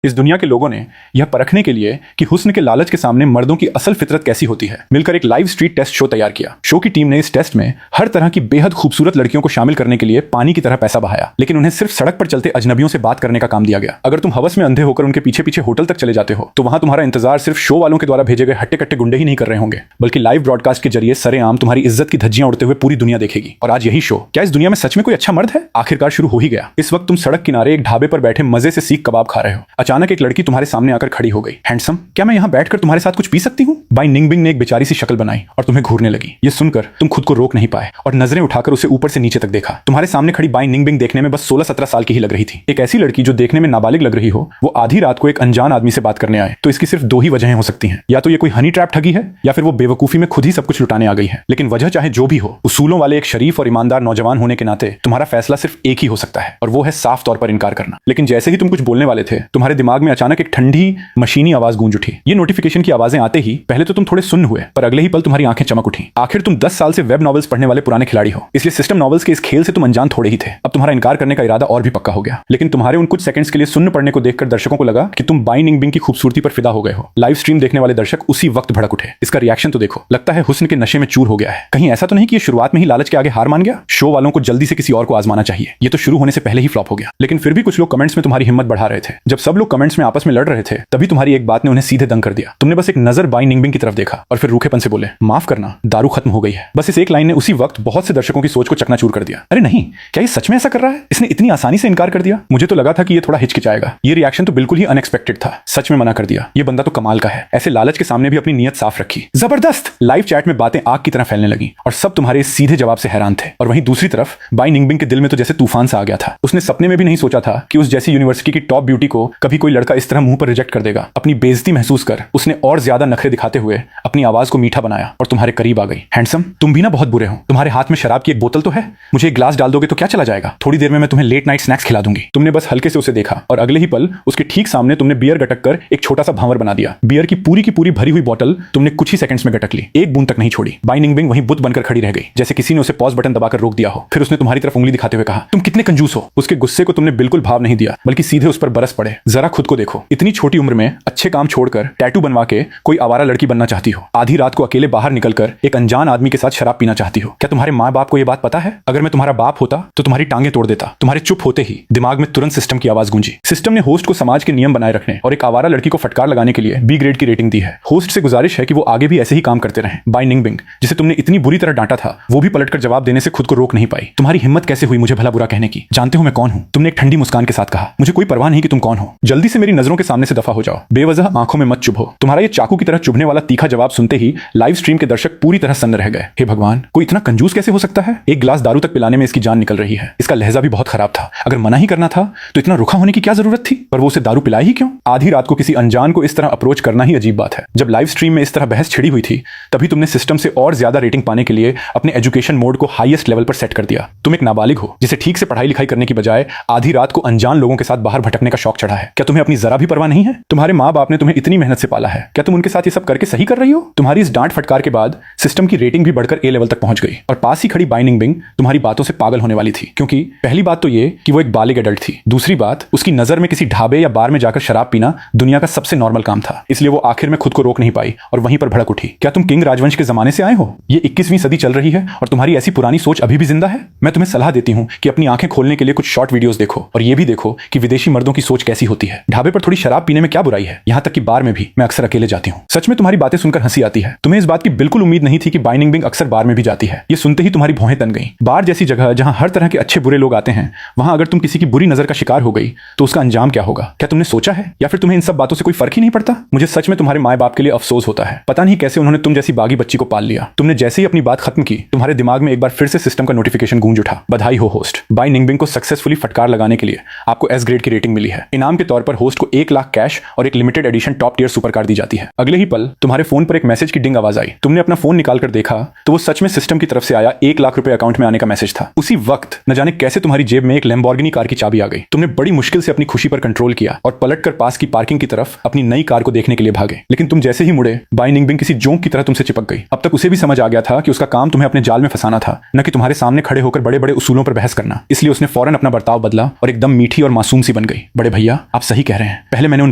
इस दुनिया के लोगों ने यह परखने के लिए कि हुस्न के लालच के सामने मर्दों की असल फितरत कैसी होती है, मिलकर एक लाइव स्ट्रीट टेस्ट शो तैयार किया। शो की टीम ने इस टेस्ट में हर तरह की बेहद खूबसूरत लड़कियों को शामिल करने के लिए पानी की तरह पैसा बहाया, लेकिन उन्हें सिर्फ सड़क पर चलते अजनबियों से बात करने का काम दिया गया। अगर तुम हवस में अंधे होकर उनके पीछे पीछे होटल तक चले जाते हो तो वहां तुम्हारा इंतजार सिर्फ शो वालों के द्वारा भेजे गए हट्टे कट्टे गुंडे ही नहीं कर रहे होंगे, बल्कि लाइव ब्रॉडकास्ट के जरिए सरेआम तुम्हारी इज्जत की धज्जियां उड़ते हुए पूरी दुनिया देखेगी। और आज यही शो, क्या इस दुनिया में सच में कोई अच्छा मर्द है, आखिरकार शुरू हो ही गया। इस वक्त तुम सड़क किनारे एक ढाबे पर बैठे मजे से सीख कबाब खा रहे हो। अचानक एक लड़की तुम्हारे सामने आकर खड़ी हो गई। हैंडसम, क्या मैं यहाँ बैठकर तुम्हारे साथ कुछ पी सकती हूँ? बाई निंगबिंग ने एक बेचारी सी शक्ल बनाई और तुम्हें घूरने लगी। ये सुनकर तुम खुद को रोक नहीं पाए और नजरें उठाकर उसे ऊपर से नीचे तक देखा। तुम्हारे सामने खड़ी बाई निंगबिंग देखने में बस 16-17 साल की ही लग रही थी। एक ऐसी लड़की जो देखने में नाबालिग लग रही हो, वो आधी रात को एक अनजान आदमी से बात करने आए तो इसकी सिर्फ दो ही वजहें हो सकती हैं। या तो ये कोई हनी ट्रैप ठगी है, या फिर वो बेवकूफी में खुद ही सब कुछ लुटाने आ गई है। लेकिन वजह चाहे जो भी हो, उसूलों वाले एक शरीफ और ईमानदार नौजवान होने के नाते तुम्हारा फैसला सिर्फ एक ही हो सकता है, और वो है साफ तौर पर इनकार करना। लेकिन जैसे ही तुम कुछ बोलने वाले थे, तुम्हारे दिमाग में अचानक एक ठंडी मशीनी आवाज गूंज उठी। ये नोटिफिकेशन की आवाजें आते ही पहले तो तुम थोड़े सुन्न हुए, पर अगले ही पल तुम्हारी आंखें चमक उठी। आखिर तुम 10 साल से वेब नॉवेल्स पढ़ने वाले पुराने खिलाड़ी हो, इसलिए सिस्टम नॉवेल्स के इस खेल से तुम अनजान थोड़े ही थे। अब तुम्हारा इनकार करने का इरादा और भी पक्का हो गया। लेकिन तुम्हारे उन कुछ सेकंड्स के लिए सुन्न पढ़ने को देखकर दर्शकों को लगा कि तुम बाई निंगबिंग की खूबसूरती पर फिदा हो गए हो। लाइव स्ट्रीम देखने वाले दर्शक उसी वक्त भड़क उठे। इसका रिएक्शन तो देखो, लगता है हुस्न के नशे में चूर हो गया है। कहीं ऐसा तो नहीं कि ये शुरुआत में ही लालच के आगे हार मान गया? शो वालों को जल्दी से किसी और को आजमाना चाहिए, ये तो शुरू होने से पहले ही फ्लॉप हो गया। लेकिन फिर भी कुछ लोग कमेंट्स में तुम्हारी हिम्मत बढ़ा रहे थे। जब सब लोग कमेंट्स में आपस में लड़ रहे थे, तभी तुम्हारी एक बात ने उन्हें सीधे दंग कर दिया। तुमने बस एक नजर बाई निंगबिंग की तरफ देखा और फिर रूखेपन से बोले, माफ करना, दारू खत्म हो गई है। बस इस एक लाइन ने उसी वक्त बहुत से दर्शकों की सोच को चकनाचूर कर दिया। अरे नहीं, क्या ये सच में ऐसा कर रहा है? इसने इतनी आसानी से इनकार कर दिया। मुझे तो लगा था कि ये थोड़ा हिचकिचाएगा। ये रिएक्शन तो बिल्कुल ही अनएक्सपेक्टेड था। सच में मना कर दिया। ये बंदा तो कमाल का है। ऐसे लालच के सामने भी अपनी नीयत साफ रखी। जबरदस्त। लाइव चैट में बातें आग की तरह फैलने लगी और सब तुम्हारे इस सीधे जवाब से हैरान थे। और वहीं दूसरी तरफ बाई निंगबिंग के दिल में तो जैसे तूफान सा आ गया था। उसने सपने में भी नहीं सोचा था कि उस जैसी यूनिवर्सिटी की टॉप ब्यूटी को कभी कोई लड़का इस तरह मुंह पर रिजेक्ट कर देगा। अपनी बेइज्जती महसूस कर उसने और ज्यादा नखरे दिखाते हुए अपनी आवाज को मीठा बनाया और तुम्हारे करीब आ गई। हैंडसम, तुम भी ना बहुत बुरे हो। तुम्हारे हाथ में शराब की एक बोतल तो है, मुझे एक ग्लास डाल दोगे तो क्या चला जाएगा? थोड़ी देर में मैं तुम्हें लेट नाइट स्नैक्स खिला दूंगी। तुमने बस हल्के से उसे देखा और अगले ही पल उसके ठीक सामने तुमने बियर गटक कर एक छोटा सा भंवर बना दिया। बियर की पूरी भरी हुई बोतल तुमने कुछ ही सेकंड्स में गटक ली, एक बूंद तक नहीं छोड़ी। बाई निंगबिंग वहीं बुत बनकर खड़ी रह गई, जैसे किसी ने उसे पॉज बटन दबाकर रोक दिया हो। फिर उसने तुम्हारी तरफ उंगली दिखाते हुए कहा, तुम कितने कंजूस हो। उसके गुस्से को तुमने बिल्कुल भाव नहीं दिया, बल्कि सीधे उस पर बरस पड़े। जरा खुद को देखो, इतनी छोटी उम्र में अच्छे काम छोड़कर टैटू बनवा के कोई आवारा लड़की बनना चाहती हो। आधी रात को अकेले बाहर निकलकर एक अनजान आदमी के साथ शराब पीना चाहती हो। क्या तुम्हारे माँ बाप को यह बात पता है? अगर मैं तुम्हारा बाप होता तो तुम्हारी टांगें तोड़ देता। तुम्हारे चुप होते ही दिमाग में तुरंत सिस्टम की आवाज गूंजी। सिस्टम ने होस्ट को समाज के नियम बनाए रखने और एक आवारा लड़की को फटकार लगाने के लिए बी ग्रेड की रेटिंग दी है। होस्ट से गुजारिश है कि वो आगे भी ऐसे ही काम करते रहें। बाई निंगबिंग, जिसे तुमने इतनी बुरी तरह डांटा था, वो भी पलटकर जवाब देने से खुद को रोक नहीं पाई। तुम्हारी हिम्मत कैसे हुई मुझे भला बुरा कहने की? जानते हो मैं कौन हूं? तुमने एक ठंडी मुस्कान के साथ कहा, मुझे कोई परवाह नहीं कि तुम कौन हो। जल्दी से मेरी नजरों के सामने से दफा हो जाओ। बेवजह आंखों में मत चुभो। तुम्हारा ये चाकू की तरह चुभने वाला तीखा जवाब सुनते ही लाइव स्ट्रीम के दर्शक पूरी तरह सन्न रह गए। हे भगवान, कोई इतना कंजूस कैसे हो सकता है? एक गिलास दारू तक पिलाने में इसकी जान निकल रही है। इसका लहजा भी बहुत खराब था। अगर मना ही करना था तो इतना रुखा होने की क्या जरूरत थी? पर वो उसे दारू पिलाई ही क्यों? आधी रात को किसी अनजान को इस तरह अप्रोच करना ही अजीब बात है। जब लाइव स्ट्रीम में इस तरह बहस छिड़ी हुई थी, तभी तुमने सिस्टम से और ज्यादा रेटिंग पाने के लिए अपने एजुकेशन मोड को हाईएस्ट लेवल पर सेट कर दिया। तुम एक नाबालिग हो जिसे ठीक से पढ़ाई लिखाई करने की बजाय आधी रात को अनजान लोगों के साथ बाहर भटकने का शौक चढ़ा है। क्या तुम्हें अपनी जरा भी परवाह नहीं है? तुम्हारे माँ बाप ने तुम्हें इतनी मेहनत से पाला है, क्या तुम उनके साथ ये सब करके सही कर रही हो? तुम्हारी इस डांट फटकार के बाद सिस्टम की रेटिंग भी बढ़कर ए लेवल तक पहुंच गई और पास ही खड़ी बाई निंगबिंग तुम्हारी बातों से पागल होने वाली थी। क्योंकि पहली बात तो ये कि वो एक बालिग एडल्ट थी, दूसरी बात उसकी नजर में किसी ढाबे या बार में जाकर शराब पीना दुनिया का सबसे नॉर्मल काम था। इसलिए वो आखिर में खुद को रोक नहीं पाई और वहीं पर भड़क उठी। क्या तुम किंग राजवंश के जमाने से आए हो? ये 21वीं सदी चल रही है और तुम्हारी ऐसी पुरानी सोच अभी भी जिंदा है? मैं तुम्हें सलाह देती हूँ कि अपनी आंखें खोलने के लिए कुछ शॉर्ट वीडियोस देखो और ये भी देखो कि विदेशी मर्दों की सोच कैसी होती है। ढाबे पर थोड़ी शराब पीने में क्या बुराई है? यहाँ तक कि बार में भी मैं अक्सर अकेले जाती हूँ। सच में तुम्हारी बातें सुनकर हंसी आती है। तुम्हें इस बात की बिल्कुल उम्मीद नहीं थी कि बाई निंगबिंग अक्सर बार में भी जाती है। ये सुनते ही तुम्हारी भौहें तन गई। बार जैसी जगह जहां हर तरह के अच्छे बुरे लोग आते हैं, वहां अगर तुम किसी की बुरी नजर का शिकार हो गई तो उसका अंजाम क्या होगा? क्या तुमने सोचा है? या फिर तुम्हें इन सब बातों से कोई फर्क ही नहीं पड़ता? मुझे सच में तुम्हारे माँ बाप के लिए अफसोस होता है। पता नहीं कैसे उन्होंने तुम जैसी बागी बच्ची को पाल लिया। तुमने जैसे ही अपनी बात खत्म की, तुम्हारे दिमाग में एक बार फिर से सिस्टम का नोटिफिकेशन गूंज उठा। बधाई हो होस्ट, बाई निंगबिंग को सक्सेसफुली फटकार लगाने के लिए आपको एस ग्रेड की रेटिंग मिली है। इनाम के तौर पर होस्ट को 1 लाख कैश और एक limited edition top tier super car दी जाती है। अगले ही पल तुम्हारे फोन पर एक मैसेज की डिंग आवाज आई। तुमने अपना फोन निकालकर देखा तो वो सच में सिस्टम की तरफ से आया 1 लाख रुपए अकाउंट में आने का मैसेज था। उसी वक्त न जाने कैसे तुम्हारी जेब में एक लैम्बोर्गिनी कार की चाबी आ गई। तुमने बड़ी मुश्किल से अपनी खुशी पर कंट्रोल किया और पलटकर पास की पार्किंग की तरफ अपनी नई कार को देखने के लिए भागे। लेकिन तुम जैसे ही मुड़े, बाई निंगबिंग किसी जोंक की तरह तुमसे चिपक गई। अब तक उसे भी समझ आ गया था कि उसका काम तुम्हें अपने जाल में फंसाना था, न कि तुम्हारे सामने खड़े होकर बड़े बड़े उसूलों पर बहस करना। इसलिए उसने फौरन अपना बर्ताव बदला और एकदम मीठी और मासूम सी बन गई। बड़े भैया, आप सही सही कह रहे हैं, पहले मैंने उन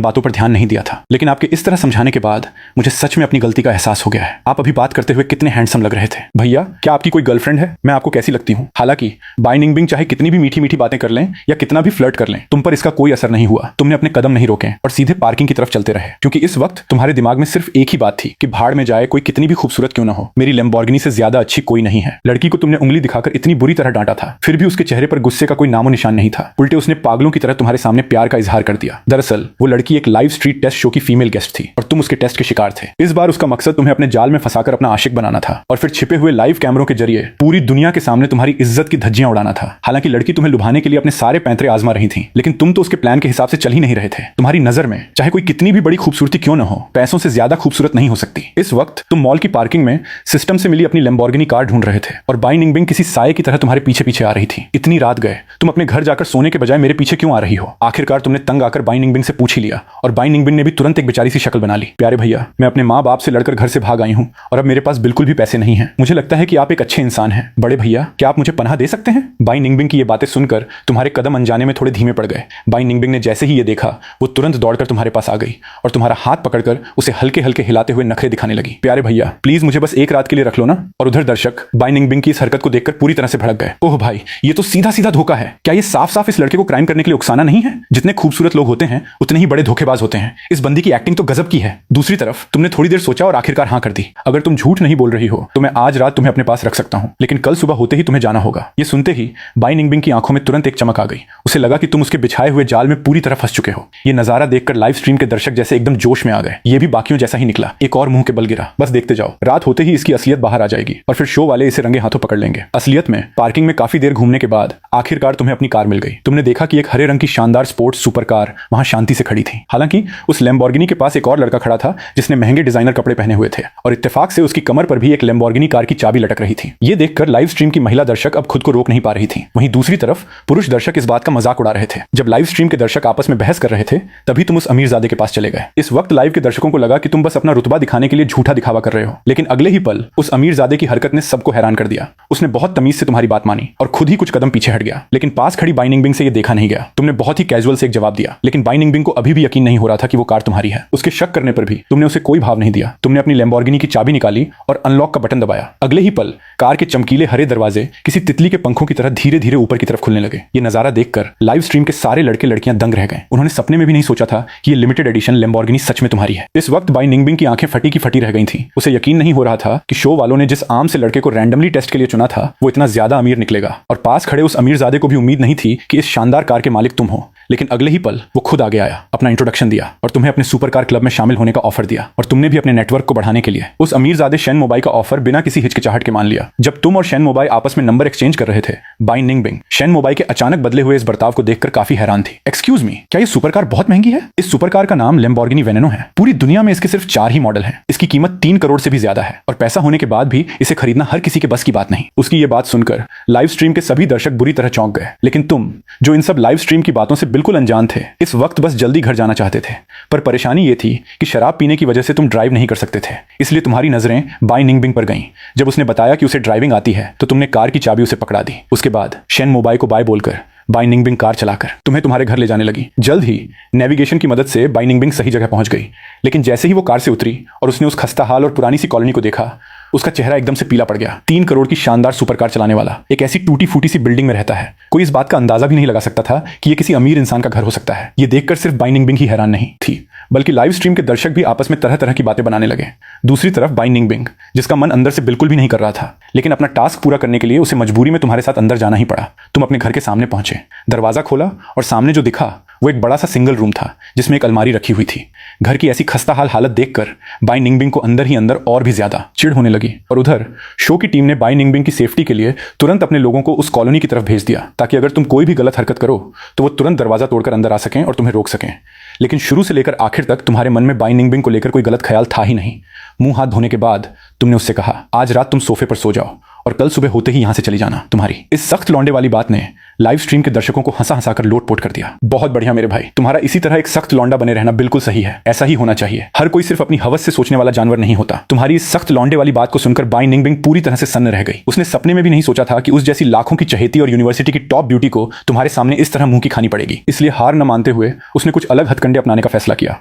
बातों पर ध्यान नहीं दिया था, लेकिन आपके इस तरह समझाने के बाद मुझे सच में अपनी गलती का एहसास हो गया है। आप अभी बात करते हुए कितने हैंडसम लग रहे थे। भैया, क्या आपकी कोई गर्लफ्रेंड है? मैं आपको कैसी लगती हूँ? हालांकि बाय निंगबिंग चाहे कितनी भी मीठी मीठी बातें कर लें या कितना भी फ्लर्ट कर लें, तुम पर इसका कोई असर नहीं हुआ। तुमने अपने कदम नहीं रोके और सीधे पार्किंग की तरफ चलते रहे, क्योंकि इस वक्त तुम्हारे दिमाग में सिर्फ एक ही बात थी कि भाड़ में जाए कोई कितनी भी खूबसूरत क्यों ना हो, मेरी लैम्बोर्गिनी से ज्यादा अच्छी कोई नहीं है। लड़की को तुमने उंगली दिखाकर इतनी बुरी तरह डांटा था, फिर भी उसके चेहरे पर गुस्से का कोई नामो निशान नहीं था। उल्टे उसने पागलों की तरह तुम्हारे सामने प्यार का इजहार कर दिया। दरअसल वो लड़की एक लाइव स्ट्रीट टेस्ट शो की फीमेल गेस्ट थी और तुम उसके टेस्ट के शिकार थे। इस बार उसका मकसद तुम्हें अपने जाल में फंसाकर अपना आशिक बनाना था और फिर छिपे हुए लाइव कैमरों के जरिए पूरी दुनिया के सामने तुम्हारी इज्जत की धज्जियां उड़ाना था। हालांकि लड़की तुम्हें लुभाने के लिए अपने सारे पैंतरे आजमा रही थी, लेकिन तुम तो उसके प्लान के हिसाब से चल ही नहीं रहे थे। तुम्हारी नजर में चाहे कोई कितनी भी बड़ी खूबसूरती क्यों न हो, पैसों से ज्यादा खूबसूरत नहीं हो सकती। इस वक्त तुम मॉल की पार्किंग में सिस्टम से मिली अपनी लैम्बोर्गिनी कार ढूंढ रहे थे और बाय निंगबिंग किसी साये की तरह तुम्हारे पीछे पीछे आ रही थी। इतनी रात गए, तुम अपने घर जाकर सोने के बजाय मेरे पीछे क्यों आ रही हो? आखिरकार तुमने तंग आकर बाय निंगबिंग से पूछ ही लिया और बाय निंगबिंग ने भी तुरंत एक बेचारी सी शक्ल बना ली। प्यारे भैया, मैं अपने माँ बाप से लड़कर घर से भाग आई हूँ और अब मेरे पास बिल्कुल भी पैसे नहीं है। मुझे लगता है कि आप एक अच्छे इंसान हैं। बड़े भैया, क्या आप मुझे पनाह दे सकते हैं? बाय निंगबिंग की ये बातें सुनकर तुम्हारे कदम अनजाने में थोड़े धीमे पड़ गए। बाय निंगबिंग ने जैसे ही ये देखा, वो तुरंत दौड़कर तुम्हारे पास आ गई और तुम्हारा हाथ पकड़कर उसे हल्के हल्के हिलाते हुए नखरे दिखाने लगी। प्यारे भैया, प्लीज मुझे बस एक रात के लिए रख लो ना। और उधर दर्शक बाय निंगबिंग की इस हरकत को देखकर पूरी तरह से भड़क गए। ओह भाई, ये तो सीधा सीधा धोखा है। क्या ये साफ साफ इस लड़के को क्राइम करने के लिए उकसाना नहीं है? जितने खूबसूरत लोग होते हैं उतने ही बड़े धोखेबाज होते हैं। इस बंदी की एक्टिंग तो गजब की है। दूसरी तरफ तुमने थोड़ी देर सोचा और आखिरकार हाँ कर दी। अगर तुम झूठ नहीं बोल रही हो तो मैं आज रात तुम्हें अपने पास रख सकता हूं, लेकिन कल सुबह होते ही तुम्हें जाना होगा। ये सुनते ही बाय निंगबिंग की आंखों में तुरंत एक चमक आ गई। उसे लगा कि तुम उसके बिछाए हुए जाल में पूरी तरह फंस चुके हो। ये नजारा देखकर लाइव स्ट्रीम के दर्शक जैसे एकदम जोश में आ गए। ये भी बाकियों जैसा ही निकला, एक और मुंह के बल गिरा। बस देखते जाओ, रात होते ही इसकी असलियत बाहर आ जाएगी और फिर शो वाले इसे रंगे हाथों पकड़ लेंगे। असलियत में पार्किंग में काफी देर घूमने के बाद आखिरकार तुम्हें अपनी कार मिल गई। तुमने देखा कि एक हरे रंग की शानदार स्पोर्ट्स सुपर कार वहां शांति से खड़ी थी। हालांकि उस लैम्बोर्गिनी के पास एक और लड़का खड़ा था जिसने महंगे डिजाइनर कपड़े पहने हुए थे और इत्तेफाक से उसकी कमर पर भी एक लैम्बोर्गिनी कार की चाबी लटक रही थी। ये देखकर लाइव स्ट्रीम की महिला दर्शक अब खुद को रोक नहीं पा रही थी। वहीं दूसरी तरफ पुरुष दर्शक इस बात का मजाक उड़ा रहे थे। जब लाइव स्ट्रीम के दर्शक आपस में बहस कर रहे थे, तभी तुम उस अमीरजादे के पास चले गए। इस वक्त लाइव के दर्शकों को लगा कि तुम बस अपना रुतबा दिखाने के लिए झूठा दिखावा कर रहे हो, लेकिन अगले ही पल उस अमीरजादे की हरकत ने सबको हैरान कर दिया। उसने बहुत तमीज से तुम्हारी बात मानी और खुद ही कुछ कदम पीछे हट गया, लेकिन पास खड़ी बाय निंगबिंग से यह देखा नहीं गया। तुमने बहुत ही कैजुअल से एक जवाब दिया, लेकिन बाय निंगबिंग को अभी भी यकीन नहीं हो रहा था कि वो कार तुम्हारी है। उसके शक करने पर भी तुमने उसे कोई भाव नहीं दिया। तुमने अपनी लैम्बोर्गिनी की चाबी निकाली और अनलॉक का बटन दबाया। अगले ही पल कार के चमकीले हरे दरवाजे किसी तितली के पंखों की तरह धीरे धीरे ऊपर की तरफ खुलने लगे। ये नजारा देखकर लाइव स्ट्रीम के सारे लड़के लड़कियां दंग रह गए। उन्होंने सपने में भी नहीं सोचा था कि ये लिमिटेड एडिशन लैम्बोर्गिनी सच में तुम्हारी है। इस वक्त बाय निंगबिंग की आंखें फटी की फटी रह गई थीं। उसे यकीन नहीं हो रहा था कि शो वालों ने जिस आम से लड़के को रैंडमली टेस्ट के लिए चुना था वो इतना ज्यादा अमीर निकलेगा, और पास खड़े उस अमीरजादे को भी उम्मीद नहीं थी कि इस शानदार कार के मालिक तुम हो। लेकिन अगले ही पल वो खुद आगे आया, अपना इंट्रोडक्शन दिया और तुम्हें अपने सुपर कार क्लब में शामिल होने का ऑफर दिया। और तुमने भी अपने नेटवर्क को बढ़ाने के लिए उस अमीरजादे शेन मोबाई का ऑफर बिना किसी हिचकिचाहट के मान लिया। जब तुम और शेन मोबाई आपस में नंबर एक्सचेंज कर रहे थे, बाय निंगबिंग शेन मोबाई के अचानक बदले हुए इस बर्ताव को देखकर काफी हैरान थी। एक्सक्यूज मी, क्या ये सुपर कार बहुत महंगी है? इस सुपर कार का नाम लैम्बोर्गिनी वेनेनो है। पूरी दुनिया में इसके सिर्फ 4 ही मॉडल हैं। इसकी कीमत 3 करोड़ से भी ज्यादा है और पैसा होने के बाद भी इसे खरीदना हर किसी के बस की बात नहीं। उसकी ये बात सुनकर लाइव स्ट्रीम के सभी दर्शक बुरी तरह चौंक गए, लेकिन तुम जो इन सब लाइव स्ट्रीम की बातों से बिल्कुल अनजान थे, इस वक्त बस जल्दी घर जाना चाहते थे। पर परेशानी ये थी कि शराब पीने की वजह से तुम ड्राइव नहीं कर सकते थे, इसलिए तुम्हारी नजरें बाय निंगबिंग पर गईं। जब उसने बताया कि उसे ड्राइविंग आती है तो तुमने कार की चाबी उसे पकड़ा दी। उसके बाद शेन मोबाई को बाय बोलकर बाय निंगबिंग कार चलाकर तुम्हें तुम्हारे घर ले जाने लगी। जल्द ही नेविगेशन की मदद से बाय निंगबिंग सही जगह पहुंच गई, लेकिन जैसे ही वो कार से उतरी और उसने उस खस्ता हाल और पुरानी सी कॉलोनी को देखा, उसका चेहरा एकदम से पीला पड़ गया। 3 करोड़ की शानदार सुपर कार चलाने वाला एक ऐसी टूटी फूटी सी बिल्डिंग में रहता है। कोई इस बात का अंदाजा भी नहीं लगा सकता था कि ये किसी अमीर इंसान का घर हो सकता है। ये देखकर सिर्फ बाय निंगबिंग ही हैरान नहीं थी, बल्कि लाइव स्ट्रीम के दर्शक भी आपस में तरह तरह की बातें बनाने लगे। दूसरी तरफ बाय निंगबिंग, जिसका मन अंदर से बिल्कुल भी नहीं कर रहा था, लेकिन अपना टास्क पूरा करने के लिए उसे मजबूरी में तुम्हारे साथ अंदर जाना ही पड़ा। तुम अपने घर के सामने पहुंचे, दरवाजा खोला और सामने जो दिखा वो एक बड़ा सा सिंगल रूम था जिसमें एक अलमारी रखी हुई थी। घर की ऐसी खस्ता हाल हालत देखकर बाय निंगबिंग को अंदर ही अंदर और भी ज्यादा चिढ़ होने लगी, और उधर शो की टीम ने बाय निंगबिंग की सेफ्टी के लिए तुरंत अपने लोगों को उस कॉलोनी की तरफ भेज दिया, ताकि अगर तुम कोई भी गलत हरकत करो तो वो तुरंत दरवाजा तोड़कर अंदर आ सकें और तुम्हें रोक सकें। लेकिन शुरू से लेकर आखिर तक तुम्हारे मन में बाय निंगबिंग को लेकर कोई गलत ख्याल था ही नहीं। मुंह हाथ धोने के बाद तुमने उससे कहा, आज रात तुम सोफे पर सो जाओ और कल सुबह होते ही यहां से चली जाना। तुम्हारी इस सख्त लौंडे वाली बात ने लाइव स्ट्रीम के दर्शकों को हंसा हंसा कर लोटपोट कर दिया। बहुत बढ़िया मेरे भाई, तुम्हारा इसी तरह एक सख्त लौंडा बने रहना बिल्कुल सही है। ऐसा ही होना चाहिए। हर कोई सिर्फ अपनी हवस से सोचने वाला जानवर नहीं होता। तुम्हारी इस सख्त लौंडे वाली बात को सुनकर बाई निंगबिंग पूरी तरह से सन्न रह गई। उसने सपने में भी नहीं सोचा था कि उस जैसी लाखों की चहेती और यूनिवर्सिटी की टॉप ब्यूटी को तुम्हारे सामने इस तरह मुंह की खानी पड़ेगी। इसलिए हार न मानते हुए उसने कुछ अलग हथकंडे अपनाने का फैसला किया।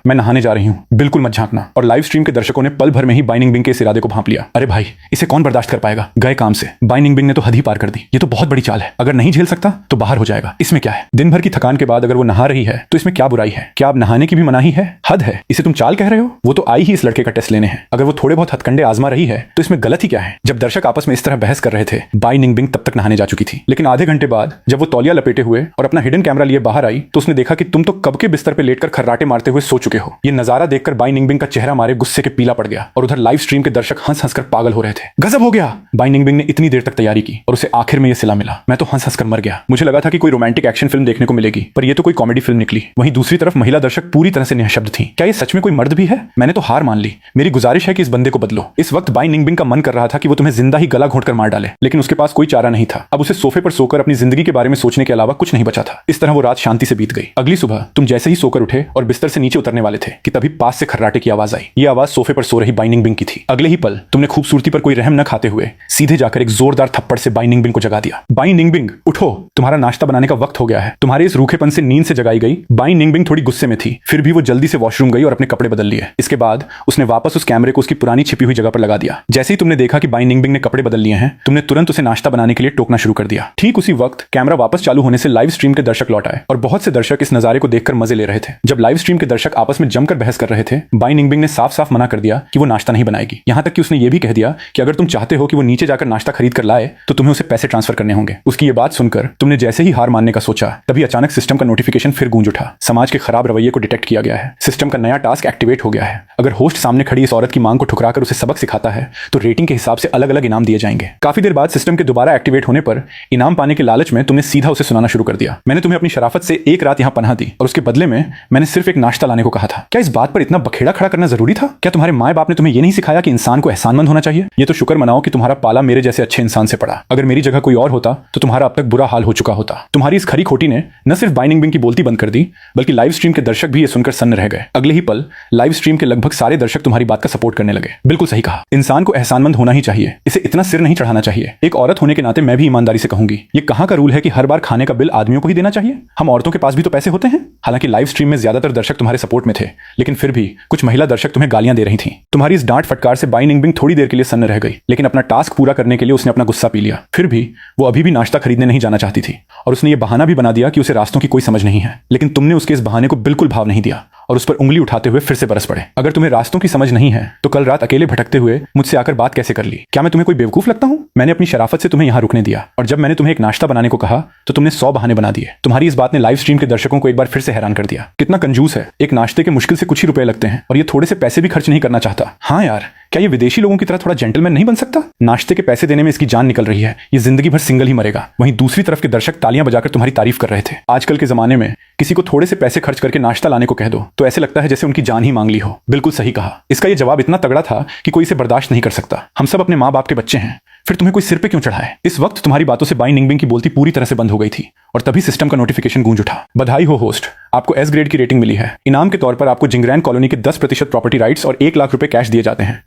मैं नहाने जा रही हूँ, बिल्कुल मत झांकना। और लाइव स्ट्रीम के दर्शकों ने पल भर में ही बाई निंगबिंग के इस इरादे को भांप लिया। अरे भाई, इसे कौन बर्दाश्त कर पाएगा? गए काम से। बाई निंगबिंग ने तो हद ही पार कर दी। ये तो बहुत बड़ी चाल है। अगर नहीं झेल सकता तो बाहर हो जाएगा, इसमें क्या है? दिन भर की थकान के बाद अगर वो नहा रही है तो इसमें क्या बुराई है? क्या अब नहाने की भी मनाही है? हद है। इसे तुम चाल कह रहे हो? वो तो आई ही इस लड़के का टेस्ट लेने हैं। अगर वो थोड़े बहुत हथकंडे आजमा रही है तो इसमें गलत ही क्या है? जब दर्शक आपस में इस तरह बहस कर रहे थे, बाई निंगबिंग तब तक नहाने जा चुकी थी। लेकिन आधे घंटे बाद जब वो तौलिया लपेटे हुए और अपना हिडन कैमरा लिए बाहर आई तो उसने देखा कि तुम तो कब के बिस्तर पे लेटकर खर्राटे मारते हुए सो चुके हो। ये नजारा देखकर बाई निंगबिंग का चेहरा मारे गुस्से के पीला पड़ गया और उधर लाइव स्ट्रीम के दर्शक हंस हंसकर पागल हो रहे थे। गजब हो गया! बाई निंगबिंग ने इतनी देर तक तैयारी की और उसे आखिर में यह सिला मिला। मैं तो हंस हंसकर मर गया। मुझे लगा था कि कोई रोमांटिक एक्शन फिल्म देखने को मिलेगी, पर यह तो कोई कॉमेडी फिल्म निकली। वहीं दूसरी तरफ महिला दर्शक पूरी तरह से निःशब्द थी। क्या ये सच में कोई मर्द भी है? मैंने तो हार मान ली। मेरी गुजारिश है कि इस बंदे को बदलो। इस वक्त बाई निंगबिंग का मन कर रहा था कि वो तुम्हें जिंदा ही गला घोंटकर मार डाले, लेकिन उसके पास कोई चारा नहीं था। अब उसे सोफे पर सोकर अपनी जिंदगी के बारे में सोचने के अलावा कुछ नहीं बचा था। इस तरह वो रात शांति से बीत गई। अगली सुबह तुम जैसे ही सोकर उठे और बिस्तर से नीचे उतरने वाले थे कि तभी पास से खर्राटे की आवाज आई। ये आवाज सोफे पर सो रही बाई निंगबिंग की थी। अगले ही पल तुमने खूबसूरती पर कोई रहम न खाते हुए सीधे जाकर एक जोरदार थप्पड़ से बाई निंगबिंग को जगा दिया। बाई निंगबिंग, उठो, तुम्हारा नाश्ता बनाने का वक्त हो गया है। तुम्हारे इस रूखेपन से नींद से जगाई गई बाई निंगबिंग थोड़ी गुस्से में थी। फिर भी वो जल्दी से वॉशरूम गई और अपने कपड़े बदल लिए। इसके बाद उसने वापस उस कैमरे को उसकी पुरानी छिपी हुई जगह पर लगा दिया। जैसे ही तुमने देखा कि बाई निंगबिंग ने कपड़े बदल लिए हैं, तुमने तुरंत उसे नाश्ता बनाने के लिए टोकना शुरू कर दिया। ठीक उसी वक्त कैमरा वापस चालू होने से लाइव स्ट्रीम के दर्शक लौट आए और बहुत से दर्शक इस नजारे को देखकर मजे ले रहे थे। जब लाइव स्ट्रीम के दर्शक आपस में जमकर बहस कर रहे थे, बाई निंगबिंग ने साफ साफ मना कर दिया कि वो नाश्ता नहीं बनाएगी। यहां तक कि उसने ये भी कह दिया कि अगर तुम चाहते हो कि वो नीचे जाकर नाश्ता खरीद कर लाए तो तुम्हें उसे पैसे ट्रांसफर करने होंगे। उसकी ये बात सुनकर तुमने जैसे ही हार मानने का सोचा, तभी अचानक सिस्टम का नोटिफिकेशन फिर गूंज उठा। समाज के खराब रवैये को डिटेक्ट किया गया है। सिस्टम का नया टास्क एक्टिवेट हो गया है। अगर होस्ट सामने खड़ी इस औरत की मांग को ठुकराकर उसे सबक सिखाता है तो रेटिंग के हिसाब से अलग अलग इनाम दिए जाएंगे। काफी देर बाद सिस्टम के दोबारा एक्टिवेट होने पर इनाम पाने के लालच में तुमने सीधा उसे सुनाना शुरू कर दिया। मैंने तुम्हें अपनी शराफत से एक रात यहां पनाह दी और उसके बदले में मैंने सिर्फ एक नाश्ता लाने को कहा था। क्या इस बात पर इतना बखेड़ा खड़ा करना जरूरी था? क्या तुम्हारे माँ बाप ने तुम्हें यह नहीं सिखाया कि इंसान को एहसानमंद होना चाहिए? ये तो शुक्र मनाओ कि तुम्हारा पाला मेरे जैसे अच्छे इंसान से पड़ा। अगर मेरी जगह कोई और होता तो तुम्हारा अब तक बुरा हाल हो चुका होता। तुम्हारी इस खरी खोटी ने न सिर्फ बाई निंगबिंग की बोलती बंद कर दी, बल्कि लाइव स्ट्रीम के दर्शक भी ये सुनकर सन्न रह गए। अगले ही पल लाइव स्ट्रीम के लगभग सारे दर्शक तुम्हारी बात का सपोर्ट करने लगे। बिल्कुल सही कहा, इंसान को एहसानमंद होना ही चाहिए। इसे इतना सिर नहीं चढ़ाना चाहिए। एक औरत होने के नाते मैं भी ईमानदारी से कहूंगी, ये कहां का रूल है कि हर बार खाने का बिल आदमियों को ही देना चाहिए? हम औरतों के पास भी तो पैसे होते हैं। हालांकि लाइव स्ट्रीम में ज्यादातर दर्शक तुम्हारे सपोर्ट में थे, लेकिन फिर भी कुछ महिला दर्शक तुम्हें गालियां दे रही थीं। तुम्हारी इस डांट फटकार से बाई निंगबिंग थोड़ी देर के लिए सन्न रह गई, लेकिन अपना टास्क पूरा करने के लिए उसने अपना गुस्सा पी लिया। फिर भी वो अभी भी नाश्ता खरीदने नहीं जाना चाहती थी और उसने ये बहाना भी बना दिया कि उसे रास्तों की कोई समझ नहीं है। लेकिन तुमने उसके इस बहाने को बिल्कुल भाव नहीं दिया और उस पर उंगली उठाते हुए फिर से बरस पड़े। अगर तुम्हें रास्तों की समझ नहीं है तो कल रात अकेले भटकते हुए मुझसे आकर बात कैसे कर ली? क्या मैं तुम्हें कोई बेवकूफ लगता हूं? मैंने अपनी शराफत से तुम्हें यहां रुकने दिया और जब मैंने तुम्हें एक नाश्ता बनाने को कहा तो तुमने 100 बहाने बना दिए। तुम्हारी इस बात ने लाइव स्ट्रीम के दर्शकों को एक बार फिर से हैरान कर दिया। कितना कंजूस है! एक नाश्ते के मुश्किल से कुछ ही रुपए लगते हैं और ये थोड़े से पैसे भी खर्च नहीं करना चाहता। हाँ यार, क्या ये विदेशी लोगों की तरह थोड़ा जेंटलमैन नहीं बन सकता? नाश्ते के पैसे देने में इसकी जान निकल रही है। ये जिंदगी भर सिंगल ही मरेगा। वहीं दूसरी तरफ के दर्शक तालियां बजाकर तुम्हारी तारीफ कर रहे थे। आजकल के जमाने में किसी को थोड़े से पैसे खर्च करके नाश्ता लाने को कह दो तो ऐसे लगता है जैसे उनकी जान ही मांग ली हो। बिल्कुल सही कहा। इसका ये जवाब इतना तगड़ा था कि कोई इसे बर्दाश्त नहीं कर सकता। हम सब अपने माँ बाप के बच्चे हैं, फिर तुम्हें कोई सिर पे क्यों चढ़ाए? इस वक्त तुम्हारी बातों से बाई निंगबिंग की बोलती पूरी तरह से बंद हो गई थी और तभी सिस्टम का नोटिफिकेशन गूंज उठा। बधाई हो होस्ट, आपको एस ग्रेड की रेटिंग मिली है। इनाम के तौर पर आपको जिंगरैन कॉलोनी के 10% प्रॉपर्टी राइट्स और 1 लाख रुपए कैश दिए जाते हैं।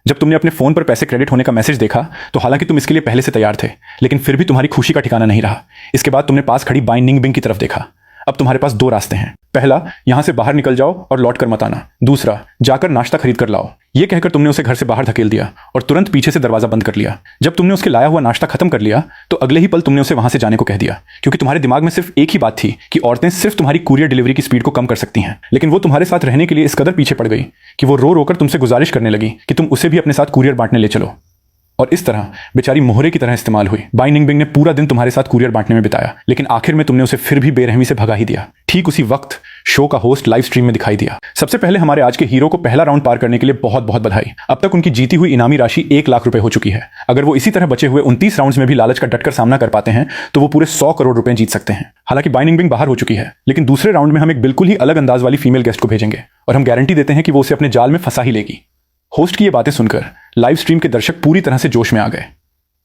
जब तुमने अपने फोन पर पैसे क्रेडिट होने का मैसेज देखा तो हालांकि तुम इसके लिए पहले से तैयार थे, लेकिन फिर भी तुम्हारी खुशी का ठिकाना नहीं रहा। इसके बाद तुमने पास खड़ी बाई निंगबिंग की तरफ देखा। अब तुम्हारे पास 2 रास्ते हैं। पहला, यहां से बाहर निकल जाओ और लौट कर मत आना। दूसरा, जाकर नाश्ता खरीद कर लाओ। यह कहकर तुमने उसे घर से बाहर धकेल दिया और तुरंत पीछे से दरवाजा बंद कर लिया। जब तुमने उसके लाया हुआ नाश्ता खत्म कर लिया तो अगले ही पल तुमने उसे वहां से जाने को कह दिया, क्योंकि तुम्हारे दिमाग में सिर्फ एक ही बात थी कि औरतें सिर्फ तुम्हारी कुरियर डिलीवरी की स्पीड को कम कर सकती हैं। लेकिन वो तुम्हारे साथ रहने के लिए इस कदर पीछे पड़ गई कि वो रो रोकर तुमसे गुजारिश करने लगी कि तुम उसे भी अपने साथ कुरियर बांटने ले चलो। और इस तरह बेचारी मोहरे की तरह इस्तेमाल हुई। बाई निंगबिंग ने पूरा दिन तुम्हारे साथ कुरियर बांटने में बिताया, लेकिन आखिर में तुमने उसे फिर भी बेरहमी से भगा ही दिया। ठीक उसी वक्त शो का होस्ट लाइव स्ट्रीम में दिखाई दिया। सबसे पहले हमारे आज के हीरो को पहला राउंड पार करने के लिए बहुत बहुत बधाई। अब तक उनकी जीती हुई इनामी राशि 1 लाख रुपए हो चुकी है। अगर वो इसी तरह बचे हुए 29 राउंड्स में भी लालच का डटकर सामना कर पाते हैं तो वो पूरे 100 करोड़ रुपए जीत सकते हैं। हालांकि बाई निंगबिंग बाहर हो चुकी है, लेकिन दूसरे राउंड में हम एक बिल्कुल ही अलग अंदाज वाली फीमेल गेस्ट को भेजेंगे और हम गारंटी देते हैं कि वो उसे अपने जाल में फंसा ही लेगी। होस्ट की ये बातें सुनकर लाइव स्ट्रीम के दर्शक पूरी तरह से जोश में आ गए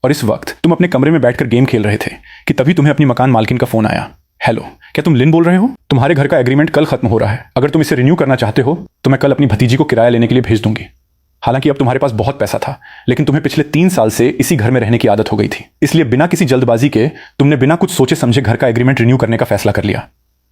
और इस वक्त तुम अपने कमरे में बैठकर गेम खेल रहे थे कि तभी तुम्हें अपनी मकान मालकिन का फोन आया। हेलो, क्या तुम लिन बोल रहे हो? तुम्हारे घर का एग्रीमेंट कल खत्म हो रहा है। अगर तुम इसे रिन्यू करना चाहते हो तो मैं कल अपनी भतीजी को किराया लेने के लिए भेज दूंगी। हालांकि अब तुम्हारे पास बहुत पैसा था, लेकिन तुम्हें पिछले 3 साल से इसी घर में रहने की आदत हो गई थी, इसलिए बिना किसी जल्दबाजी के तुमने बिना कुछ सोचे समझे घर का एग्रीमेंट रिन्यू करने का फैसला कर लिया।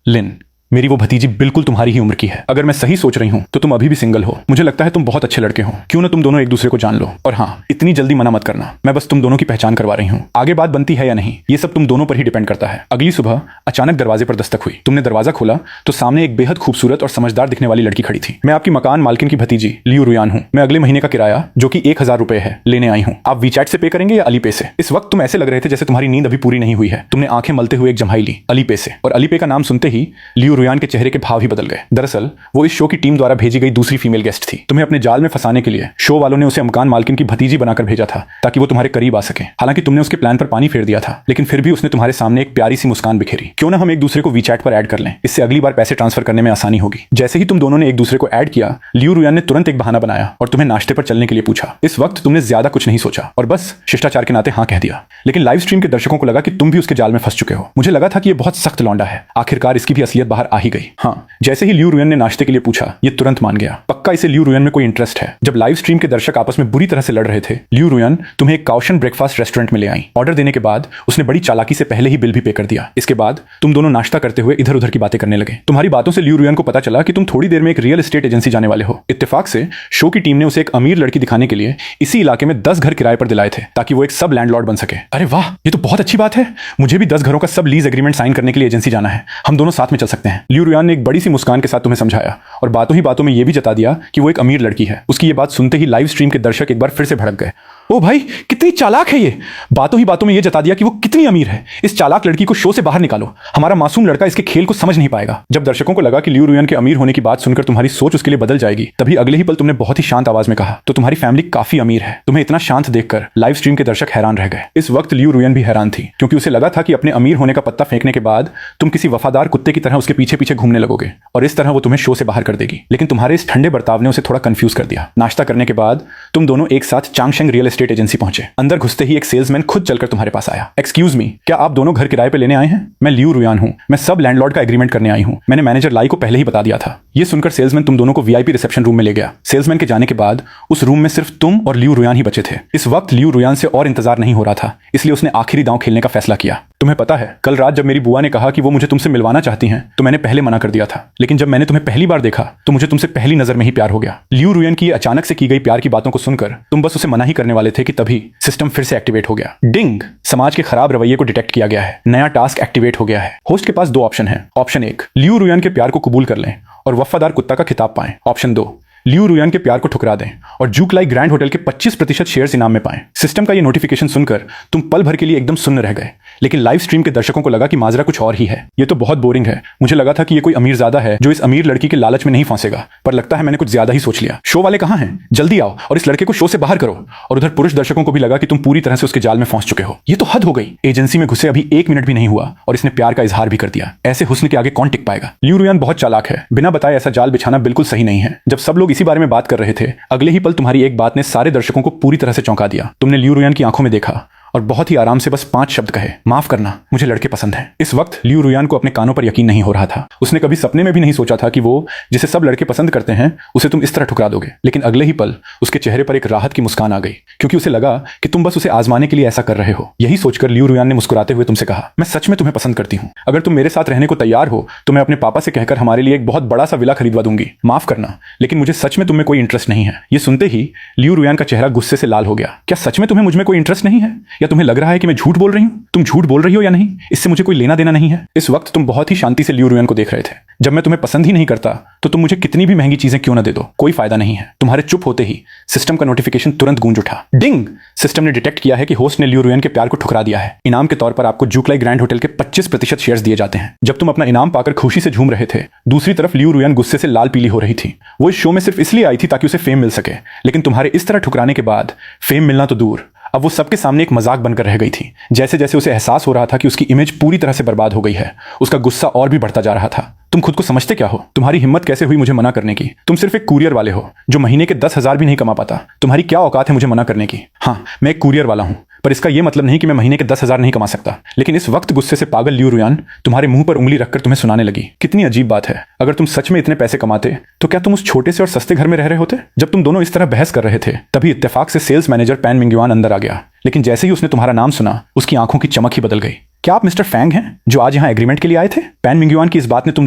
लिन, मेरी वो भतीजी बिल्कुल तुम्हारी ही उम्र की है। अगर मैं सही सोच रही हूं तो तुम अभी भी सिंगल हो। मुझे लगता है तुम बहुत अच्छे लड़के हो। क्यों ना तुम दोनों एक दूसरे को जान लो। और हाँ, इतनी जल्दी मना मत करना, मैं बस तुम दोनों की पहचान करवा रही हूँ। आगे बात बनती है या नहीं, ये सब तुम दोनों पर ही डिपेंड करता है। अगली सुबह अचानक दरवाजे पर दस्तक हुई। तुमने दरवाजा खोला तो सामने एक बेहद खूबसूरत और समझदार दिखने वाली लड़की खड़ी थी। मैं आपकी मकान मालकिन की भतीजी लियू रुयान हूँ। मैं अगले महीने का किराया, जो कि 1000 रुपए है, लेने आई हूँ। आप वीचैट से पे करेंगे या अली पे से? इस वक्त तुम ऐसे लग रहे थे जैसे तुम्हारी नींद अभी पूरी नहीं हुई है। तुमने आंखें मलते हुए एक जम्हाई ली, अली पे से। और अली पे का नाम सुनते ही लियू रुयान के चेहरे के भाव ही बदल गए। दरअसल वो इस शो की टीम द्वारा भेजी गई दूसरी फीमेल गेस्ट थी। तुम्हें अपने जाल में फंसाने के लिए शो वालों ने उसे मकान मालकिन की भतीजी बनाकर भेजा था ताकि वो तुम्हारे करीब आ सके। हालांकि तुमने उसके प्लान पर पानी फेर दिया था, लेकिन फिर भी उसने तुम्हारे सामने एक प्यारी सी मुस्कान बिखेरी। क्यों ना हम एक दूसरे को वीचैट पर ऐड कर लें, इससे अगली बार पैसे ट्रांसफर करने में आसानी होगी। जैसे ही तुम दोनों ने एक दूसरे को ऐड किया, लियू रुयान ने तुरंत एक बहाना बनाया और तुम्हें नाश्ते पर चलने के लिए पूछा। इस वक्त तुमने ज्यादा कुछ नहीं सोचा और बस शिष्टाचार के नाते हाँ कह दिया। लेकिन लाइव स्ट्रीम के दर्शकों को लगा कि तुम भी उसके जाल में फंस चुके हो। मुझे लगा था कि ये बहुत सख्त लौंडा है। आखिरकार इसकी भी असलियत बाहर आ ही गई। हाँ, जैसे ही लियू रुयान ने नाश्ते के लिए पूछा, ये तुरंत मान गया। पक्का इसे लियू रुयान में कोई इंटरेस्ट है। जब लाइव स्ट्रीम के दर्शक आपस में बुरी तरह से लड़ रहे थे, लियू रुयान तुम्हें एक काउशन ब्रेकफास्ट रेस्टोरेंट में ले आई। ऑर्डर देने के बाद उसने बड़ी चालाकी से पहले ही बिल भी पे कर दिया। इसके बाद तुम दोनों नाश्ता करते हुए इधर उधर की बातें करने लगे। तुम्हारी बातों से लियू रुयान को पता चला कि तुम थोड़ी देर में एक रियल एस्टेट एजेंसी जाने वाले हो। इत्तेफाक से शो की टीम ने उसे एक अमीर लड़की दिखाने के लिए इसी इलाके में 10 घर किराए पर दिलाए थे ताकि वो एक सब लैंडलॉर्ड बन सके। अरे वाह, ये तो बहुत अच्छी बात है। मुझे भी 10 घरों का सब लीज एग्रीमेंट साइन करने के लिए एजेंसी जाना है। हम दोनों साथ में चल सकते हैं। लियू रुयान ने एक बड़ी सी मुस्कान के साथ तुम्हें समझाया और बातों ही बातों में यह भी जता दिया कि वो एक अमीर लड़की है। उसकी ये बात सुनते ही लाइव स्ट्रीम के दर्शक एक बार फिर से भड़क गए। ओ भाई, कितनी चालाक है ये। बातों ही बातों में ये जता दिया कि वो कितनी अमीर है। इस चालाक लड़की को शो से बाहर निकालो। हमारा मासूम लड़का इसके खेल को समझ नहीं पाएगा। जब दर्शकों को लगा कि लियू रुयान के अमीर होने की बात सुनकर तुम्हारी सोच उसके लिए बदल जाएगी, तभी अगले ही पल तुमने बहुत ही शांत आवाज में कहा, तो तुम्हारी फैमिली काफी अमीर है। तुम्हें इतना शांत देखकर लाइव स्ट्रीम के दर्शक हैरान रह गए। इस वक्त लियू रुयान भी हैरान थी, क्योंकि उसे लगा था कि अपने अमीर होने का पत्ता फेंकने के बाद तुम किसी वफादार कुत्ते की तरह उसके पीछे पीछे घूमने लगोगे और इस तरह वो तुम्हें शो से बाहर कर देगी। लेकिन तुम्हारे इस ठंडे बर्ताव ने उसे थोड़ा कंफ्यूज कर दिया। नाश्ता करने के बाद तुम दोनों एक साथ चांगशेंग रियल एस्टेट एजेंसी पहुंचे। अंदर घुसते ही एक सेल्समैन खुद चलकर तुम्हारे पास आया। एक्सक्यूज मी, क्या आप दोनों घर किराए पे लेने आए हैं? मैं लियू रुयान हूं। मैं सब लैंडलॉर्ड का एग्रीमेंट करने आई हूं। मैंने मैनेजर लाई को पहले ही बता दिया था। ये सुनकर सेल्समैन तुम दोनों को वीआईपी रिसेप्शन रूम में ले गया। सेल्समैन के जाने के बाद उस रूम में सिर्फ तुम और लियू रुयान ही बचे थे। इस वक्त लियू रुयान से और इंतजार नहीं हो रहा था, इसलिए उसने आखिरी दांव खेलने का फैसला किया। तुम्हें पता है, कल रात जब मेरी बुआ ने कहा कि वो मुझे तुमसे मिलवाना चाहती हैं, तो मैंने पहले मना कर दिया था। लेकिन जब मैंने तुम्हें पहली बार देखा तो मुझे तुमसे पहली नजर में ही प्यार हो गया। लियू रुयान की अचानक से की गई प्यार की बातों को सुनकर तुम बस उसे मना ही करने वाले थे कि तभी सिस्टम फिर से एक्टिवेट हो गया। डिंग, समाज के खराब रवैये को डिटेक्ट किया गया है। नया टास्क एक्टिवेट हो गया है। होस्ट के पास 2 ऑप्शन है। ऑप्शन 1, लियू रुयान के प्यार को कबूल कर लें और वफादार कुत्ता का खिताब पाएं। ऑप्शन 2, लियू रुयान के प्यार को ठुकरा दें और जूकलाई ग्रैंड होटल के 25% शेयर्स इनाम में पाएं। सिस्टम का ये नोटिफिकेशन सुनकर तुम पल भर के लिए एकदम सुन्न रह गए। लेकिन लाइव स्ट्रीम के दर्शकों को लगा कि माजरा कुछ और ही है। ये तो बहुत बोरिंग है। मुझे लगा था कि ये कोई अमीरजादा है जो इस अमीर लड़की के लालच में नहीं फंसेगा, पर लगता है मैंने कुछ ज्यादा ही सोच लिया। शो वाले कहाँ हैं? जल्दी आओ और इस लड़के को शो से बाहर करो। और उधर पुरुष दर्शकों को भी लगा कि तुम पूरी तरह से उसके जाल में फंस चुके हो। ये तो हद हो गई। एजेंसी में घुसे अभी 1 मिनट भी नहीं हुआ और इसने प्यार का इजहार भी कर दिया। ऐसे हुस्न के आगे कौन टिक पाएगा? लियू रुयान बहुत चालाक है। बिना बताए ऐसा जाल बिछाना बिल्कुल सही नहीं है। जब सब लोग इसी बारे में बात कर रहे थे, अगले ही पल तुम्हारी एक बात ने सारे दर्शकों को पूरी तरह से चौंका दिया। तुमने लियू रुयान की आंखों में देखा और बहुत ही आराम से बस 5 शब्द कहे, माफ करना, मुझे लड़के पसंद हैं। इस वक्त लियू रुयान को अपने कानों पर यकीन नहीं हो रहा था। उसने कभी सपने में भी नहीं सोचा था कि वो जिसे सब लड़के पसंद करते हैं उसे तुम इस तरह ठुकरा दोगे। लेकिन अगले ही पल उसके चेहरे पर एक राहत की मुस्कान आ गई, क्योंकि उसे लगा कि तुम बस उसे आजमाने के लिए ऐसा कर रहे हो। यही सोचकर लियू रुयान ने मुस्कुराते हुए तुमसे कहा, मैं सच में तुम्हें पसंद करती हूँ। अगर तुम मेरे साथ रहने को तैयार हो तो मैं अपने पापा से कहकर हमारे लिए एक बहुत बड़ा सा विला खरीदवा दूंगी। माफ करना, लेकिन मुझे सच में तुम्हें कोई इंटरेस्ट नहीं है। ये सुनते ही लियू रुयान का चेहरा गुस्से से लाल हो गया। क्या सच में तुम्हें मुझ में कोई इंटरेस्ट नहीं है, या तुम्हें लग रहा है कि मैं झूठ बोल रही हूं? तुम झूठ बोल रही हो या नहीं, इससे मुझे कोई लेना देना नहीं है। इस वक्त तुम बहुत ही शांति से लियू रुयान को देख रहे थे। जब मैं तुम्हें पसंद ही नहीं करता तो तुम मुझे कितनी भी महंगी चीजें क्यों ना दे दो, कोई फायदा नहीं है। तुम्हारे चुप होते ही सिस्टम का नोटिफिकेशन तुरंत गूंज उठा। डिंग, सिस्टम ने डिटेक्ट किया है कि होस्ट ने लियू रुयान के प्यार को ठुकरा दिया है। इनाम के तौर पर आपको जूकलाई ग्रैंड होटल के 25% शेयर्स दिए जाते हैं। जब तुम अपना इनाम पाकर खुशी से झूम रहे थे, दूसरी तरफ लियू रुयान गुस्से से लाल पीली हो रही थी। वो इस शो में सिर्फ इसलिए आई थी ताकि उसे फेम मिल सके, लेकिन तुम्हारे इस तरह ठुकराने के बाद फेम मिलना तो दूर, अब वो सबके सामने एक मजाक बनकर रह गई थी। जैसे जैसे उसे एहसास हो रहा था कि उसकी इमेज पूरी तरह से बर्बाद हो गई है, उसका गुस्सा और भी बढ़ता जा रहा था। तुम खुद को समझते क्या हो? तुम्हारी हिम्मत कैसे हुई मुझे मना करने की? तुम सिर्फ एक कुरियर वाले हो जो महीने के 10,000 भी नहीं कमा पाता। तुम्हारी क्या औकात है मुझे मना करने की? हाँ, मैं एक कुरियर वाला हूँ। पर इसका यह मतलब नहीं कि मैं महीने के 10,000 नहीं कमा सकता। लेकिन इस वक्त गुस्से से पागल लियू रुयान तुम्हारे मुंह पर उंगली रखकर तुम्हें सुनाने लगी, कितनी अजीब बात है, अगर तुम सच में इतने पैसे कमाते तो क्या तुम उस छोटे से और सस्ते घर में रह रहे होते? जब तुम दोनों इस तरह बहस कर रहे थे तभी इत्तेफाक से सेल्स मैनेजर पैन मिंगयुआन अंदर आ गया। लेकिन जैसे ही उसने तुम्हारा नाम सुना उसकी आंखों की चमक ही बदल गई। क्या आप मिस्टर फैंग हैं जो आज यहाँ एग्रीमेंट के लिए आए थे? पैन मिंगयुआन की इस बात ने तुम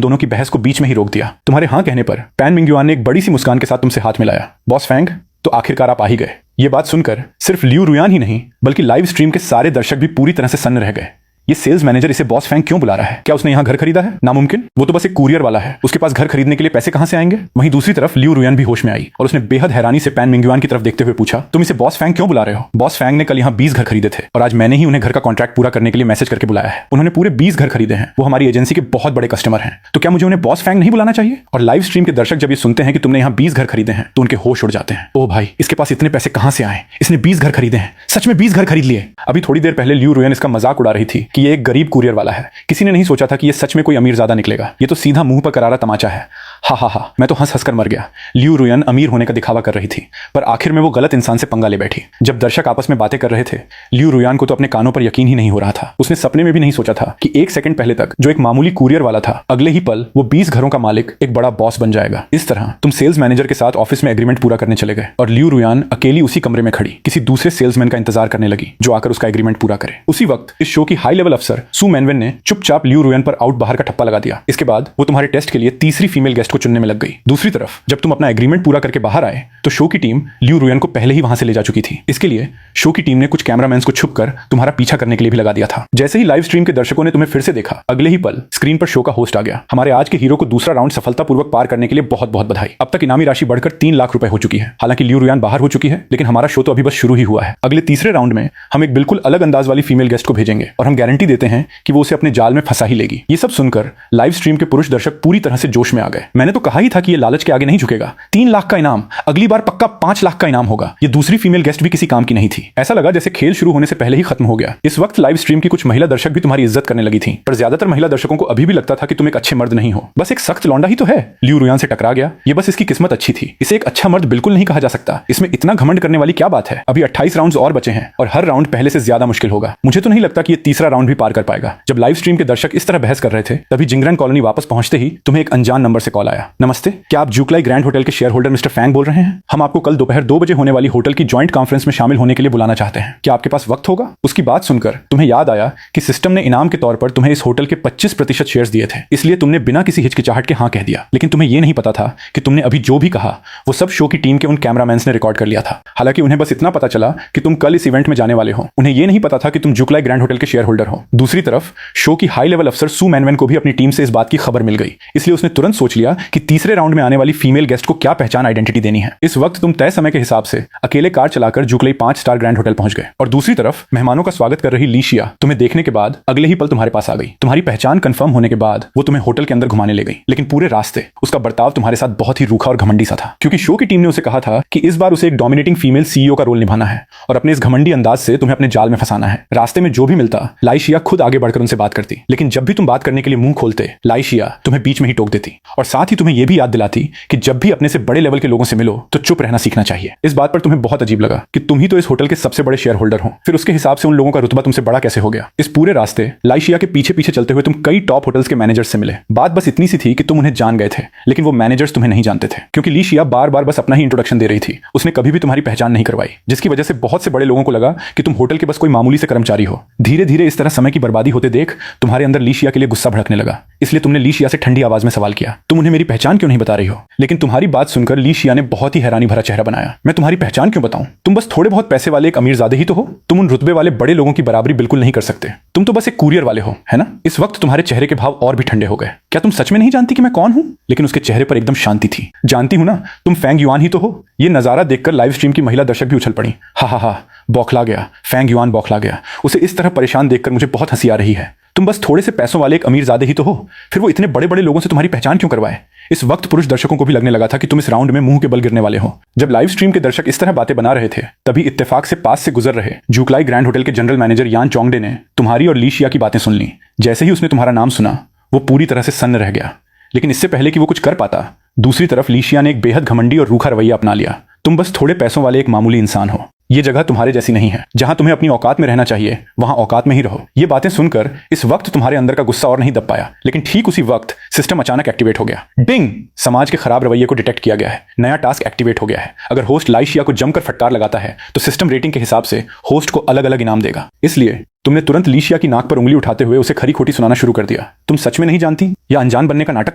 दोनों की बहस को बीच में ही रोक दिया। तुम्हारे हाँ कहने पर पैन मिंगयुआन ने एक बड़ी सी मुस्कान के साथ तुमसे हाथ मिलाया। बॉस फैंग, तो आखिरकार आप आ ही गए। ये बात सुनकर सिर्फ लियू रुयान ही नहीं बल्कि लाइव स्ट्रीम के सारे दर्शक भी पूरी तरह से सन्न रह गए। ये सेल्स मैनेजर इसे बॉस फैंग क्यों बुला रहा है? क्या उसने यहाँ घर खरीदा है? नामुमकिन, वो तो बस एक कुरियर वाला है, उसके पास घर खरीदने के लिए पैसे कहां से आएंगे? वहीं दूसरी तरफ लियू रुयान भी होश में आई और उसने बेहद हैरानी से पैन मिंगयुआन की तरफ देखते हुए पूछा, तुम इसे बॉस फैंग क्यों बुला रहे हो? बॉस फैंग ने कल यहाँ 20 घर खरीदे थे और आज मैंने ही उन्हें घर का कॉन्ट्रैक्ट पूरा करने के लिए मैसेज करके बुलाया है। उन्होंने पूरे 20 घर खरीदे हैं, वो हमारी एजेंसी के बहुत बड़े कस्टमर हैं। तो क्या मुझे उन्हें बॉस फैंग नहीं बुलाना चाहिए? और लाइव स्ट्रीम के दर्शक जब ये सुनते हैं कि तुमने यहाँ 20 घर खरीदे हैं तो उनके होश उड़ जाते हैं। ओ भाई, इसके पास इतने पैसे कहां से आए? इसने 20 घर खरीदे हैं, सच में 20 घर खरीद लिए। अभी थोड़ी देर पहले लियू रुयान इसका मजाक उड़ा रही थी कि ये एक गरीब कुरियर वाला है। किसी ने नहीं सोचा था कि ये सच में कोई अमीर ज्यादा निकलेगा। ये तो सीधा मुंह पर करारा तमाचा है। हा हा हा, मैं तो हंस हंस कर मर गया। लियू रुयान अमीर होने का दिखावा कर रही थी पर आखिर में वो गलत इंसान से पंगा ले बैठी। जब दर्शक आपस में बातें कर रहे थे लियू रुयान को तो अपने कानों पर यकीन ही नहीं हो रहा था। उसने सपने में भी नहीं सोचा था कि एक सेकंड पहले तक जो एक मामूली कुरियर वाला था अगले ही पल वो 20 घरों का मालिक, एक बड़ा बॉस बन जाएगा। इस तरह तुम सेल्स मैनेजर के साथ ऑफिस में एग्रीमेंट पूरा करने चले गए और लियू रुयान अकेली उसी कमरे में खड़ी किसी दूसरे सेल्समैन का इंतजार करने लगी जो आकर उसका एग्रीमेंट पूरा करे। उसी वक्त इस शो की हाई लेवल अफसर सू मैनवेन ने चुपचाप लियू रुयान पर आउट बाहर का ठप्पा लगा दिया। इसके बाद वो तुम्हारे टेस्ट के लिए तीसरी फीमेल गेस्ट को चुनने में लग गई। दूसरी तरफ जब तुम अपना एग्रीमेंट पूरा करके बाहर आए तो शो की टीम लियू रुयान को पहले ही वहां से ले जा चुकी थी। इसके लिए शो की टीम ने कुछ कैमरामैन को छुपकर तुम्हारा पीछा करने के लिए भी लगा दिया था। जैसे ही लाइव स्ट्रीम के दर्शकों ने तुम्हें फिर से देखा अगले ही पल स्क्रीन पर शो का होस्ट आ गया। हमारे आज के हीरो को दूसरा राउंड सफलतापूर्वक पार करने के लिए बहुत बहुत बधाई। अब तक इनामी राशि बढ़कर 3 लाख रुपए हो चुकी है। हालांकि लियू रुयान बाहर हो चुकी है लेकिन हमारा शो तो अभी बस शुरू ही हुआ है। अगले तीसरे राउंड में हम एक बिल्कुल अलग अंदाज वाली फीमेल गेस्ट को भेजेंगे और हम गारंटी देते हैं कि वो उसे अपने जाल में फंसा ही लेगी। ये सब सुनकर लाइव स्ट्रीम के पुरुष दर्शक पूरी तरह से जोश में आ गए। मैंने तो कहा ही था कि ये लालच के आगे नहीं झुकेगा। 3 लाख का इनाम, अगली बार पक्का 5 लाख का इनाम होगा। ये दूसरी फीमेल गेस्ट भी किसी काम की नहीं थी। ऐसा लगा जैसे खेल शुरू होने से पहले ही खत्म हो गया। इस वक्त लाइव स्ट्रीम की कुछ महिला दर्शक भी तुम्हारी इज्जत करने लगी थी पर ज्यादातर महिला दर्शकों को अभी भी लगता था कि तुम एक अच्छे मर्द नहीं हो, बस एक सख्त लौंडा ही तो है। लियू रुयान से टकरा गया, ये बस इसकी किस्मत अच्छी थी। इसे एक अच्छा मर्द बिल्कुल नहीं कहा जा सकता। इसमें इतना घमंड करने वाली क्या बात है? अभी 28 राउंड्स और बचे हैं और हर राउंड पहले से ज्यादा मुश्किल होगा। मुझे तो नहीं लगता कि ये तीसरा राउंड भी पार कर पाएगा। जब लाइव स्ट्रीम के दर्शक इस तरह बहस कर रहे थे तभी जिंगरन कॉलोनी वापस पहुंचते ही तुम्हें एक अनजान नंबर से कॉल आया। नमस्ते, क्या आप जूकलाई ग्रैंड होटल के शेयर होल्डर मिस्टर फैंग बोल रहे हैं? हम आपको कल दोपहर 2 बजे होने वाली होटल की ज्वाइंट कॉन्फ्रेंस में शामिल होने के लिए बुलाना चाहते हैं। क्या आपके पास वक्त होगा? उसकी बात सुनकर तुम्हें याद आया कि सिस्टम ने इनाम के तौर पर तुम्हें इस होटल के 25% शेयर्स दिए थे, इसलिए तुमने बिना किसी हिचकिचाहट के हाँ कह दिया। लेकिन तुम्हें यह नहीं पता था कि तुमने अभी जो भी कहा वो सब शो की टीम के उन कैमरामैन्स ने रिकॉर्ड कर लिया था। हालांकि उन्हें बस इतना पता चला कि तुम कल इस इवेंट में जाने वाले हो, उन्हें यह नहीं पता था कि तुम जूकलाई ग्रैंड होटल के शेयर होल्डर हो। दूसरी तरफ शो की हाई लेवल अफसर सू मैनवेन को भी अपनी टीम से इस बात की खबर मिल गई, इसलिए उसने तुरंत सोच लिया कि तीसरे राउंड में आने वाली फीमेल गेस्ट को क्या पहचान आइडेंटिटी देनी है। इस वक्त तुम तय समय के हिसाब से अकेले कार चलाकर जूकलाई 5 स्टार ग्रैंड होटल पहुंच गए और दूसरी तरफ मेहमानों का स्वागत कर रही लीशिया तुम्हें देखने के बाद अगले ही पल तुम्हारे पास आ गई। तुम्हारी पहचान कंफर्म होने के बाद वो तुम्हें होटल के अंदर घुमाने ले गई, लेकिन पूरे रास्ते उसका बर्ताव तुम्हारे साथ बहुत ही रूखा और घमंडी सा था, क्योंकि शो की टीम ने उसे कहा था कि इस बार उसे एक डोमिनेटिंग फीमेल सीईओ का रोल निभाना है और अपने इस घमंडी अंदाज से तुम्हें अपने जाल में फंसाना है। रास्ते में जो भी मिलता लाइशिया खुद आगे बढ़कर उनसे बात करती, लेकिन जब भी तुम बात करने के लिए मुंह खोलते लाइशिया तुम्हें बीच में ही टोक देती और साथ ही तुम्हें यह भी याद दिलाती कि जब भी अपने से बड़े लेवल के लोगों से मिलो तो चुप रहना सीखना चाहिए। इस बात पर तुम्हें बहुत अजीब लगा कि तुम ही तो इस होटल के सबसे बड़े शेयर होल्डर हो, फिर उसके हिसाब से उन लोगों का रुतबा तुमसे बड़ा कैसे हो गया? इस पूरे रास्ते लाइशिया के पीछे पीछे चलते हुए तुम कई टॉप होटल्स के मैनेजर्स से मिले। बात बस इतनी सी थी कि तुम उन्हें जान गए थे, लेकिन वो मैनेजर्स तुम्हें नहीं जानते थे, क्योंकि लीशिया बार बार बस अपना ही इंट्रोडक्शन दे रही थी। उसने कभी भी तुम्हारी पहचान नहीं करवाई, जिसकी वजह से बहुत से बड़े लोगों को लगा कि तुम होटल के बस कोई मामूली से कर्मचारी हो। धीरे धीरे इस तरह समय की बर्बादी होते देख तुम्हारे अंदर लीशिया के लिए गुस्सा भड़कने लगा, इसलिए तुमने लीशिया से ठंडी आवाज में सवाल किया, तुम उन्हें मेरी पहचान क्यों नहीं बता रही हो? लेकिन तुम्हारी बात सुनकर लीशिया ने बहुत ही हैरानी भरा चेहरा बनाया। मैं तुम्हारी पहचान क्यों बताऊं? तुम बस थोड़े बहुत पैसे वाले एक अमीरजादे ही तो हो। तुम उन रुतबे वाले बड़े लोगों की बराबरी बिल्कुल नहीं कर सकते। तुम तो बस एक कुरियर वाले हो, है ना? इस वक्त तुम्हारे चेहरे के भाव और भी ठंडे हो गए। क्या तुम सच में नहीं जानती कि मैं कौन हूं? लेकिन उसके चेहरे पर एकदम शांति थी। जानती हूं ना, तुम फैंग युआन ही तो हो। ये नजारा देखकर लाइव स्ट्रीम की महिला दर्शक भी उछल पड़ी। हा हा हा, बौखला गया, फैंग युआन बौखला गया। उसे इस तरह परेशान देखकर मुझे बहुत हंसी आ रही है। तुम बस थोड़े से पैसों वाले एक अमीरजादे ही तो हो, फिर वो इतने बड़े बड़े लोगों से तुम्हारी पहचान क्यों करवाए? इस वक्त पुरुष दर्शकों को भी लगने लगा था कि तुम इस राउंड में मुंह के बल गिरने वाले हो। जब लाइव स्ट्रीम के दर्शक इस तरह बातें बना रहे थे तभी इत्तेफाक से पास से गुजर रहे जूकलाई ग्रैंड होटल के जनरल मैनेजर यान चोंगडे ने तुम्हारी और लीशिया की बातें सुन ली। जैसे ही उसने तुम्हारा नाम सुना वो पूरी तरह से सन्न रह गया, लेकिन इससे पहले कि वो कुछ कर पाता दूसरी तरफ लीशिया ने एक बेहद घमंडी और रूखा रवैया अपना लिया। तुम बस थोड़े पैसों वाले एक मामूली इंसान हो, ये जगह तुम्हारे जैसी नहीं है। जहां तुम्हें अपनी औकात में रहना चाहिए वहां औकात में ही रहो। ये बातें सुनकर इस वक्त तुम्हारे अंदर का गुस्सा और नहीं दब पाया, लेकिन ठीक उसी वक्त सिस्टम अचानक एक्टिवेट हो गया। डिंग! समाज के खराब रवैये को डिटेक्ट किया गया है। नया टास्क एक्टिवेट हो गया है। अगर होस्ट लाइशिया को जमकर फटकार लगाता है तो सिस्टम रेटिंग के हिसाब से होस्ट को अलग अलग इनाम देगा। इसलिए तुमने तुरंत लीशिया की नाक पर उंगली उठाते हुए उसे खरी खोटी सुनाना शुरू कर दिया। तुम सच में नहीं जानती या अनजान बनने का नाटक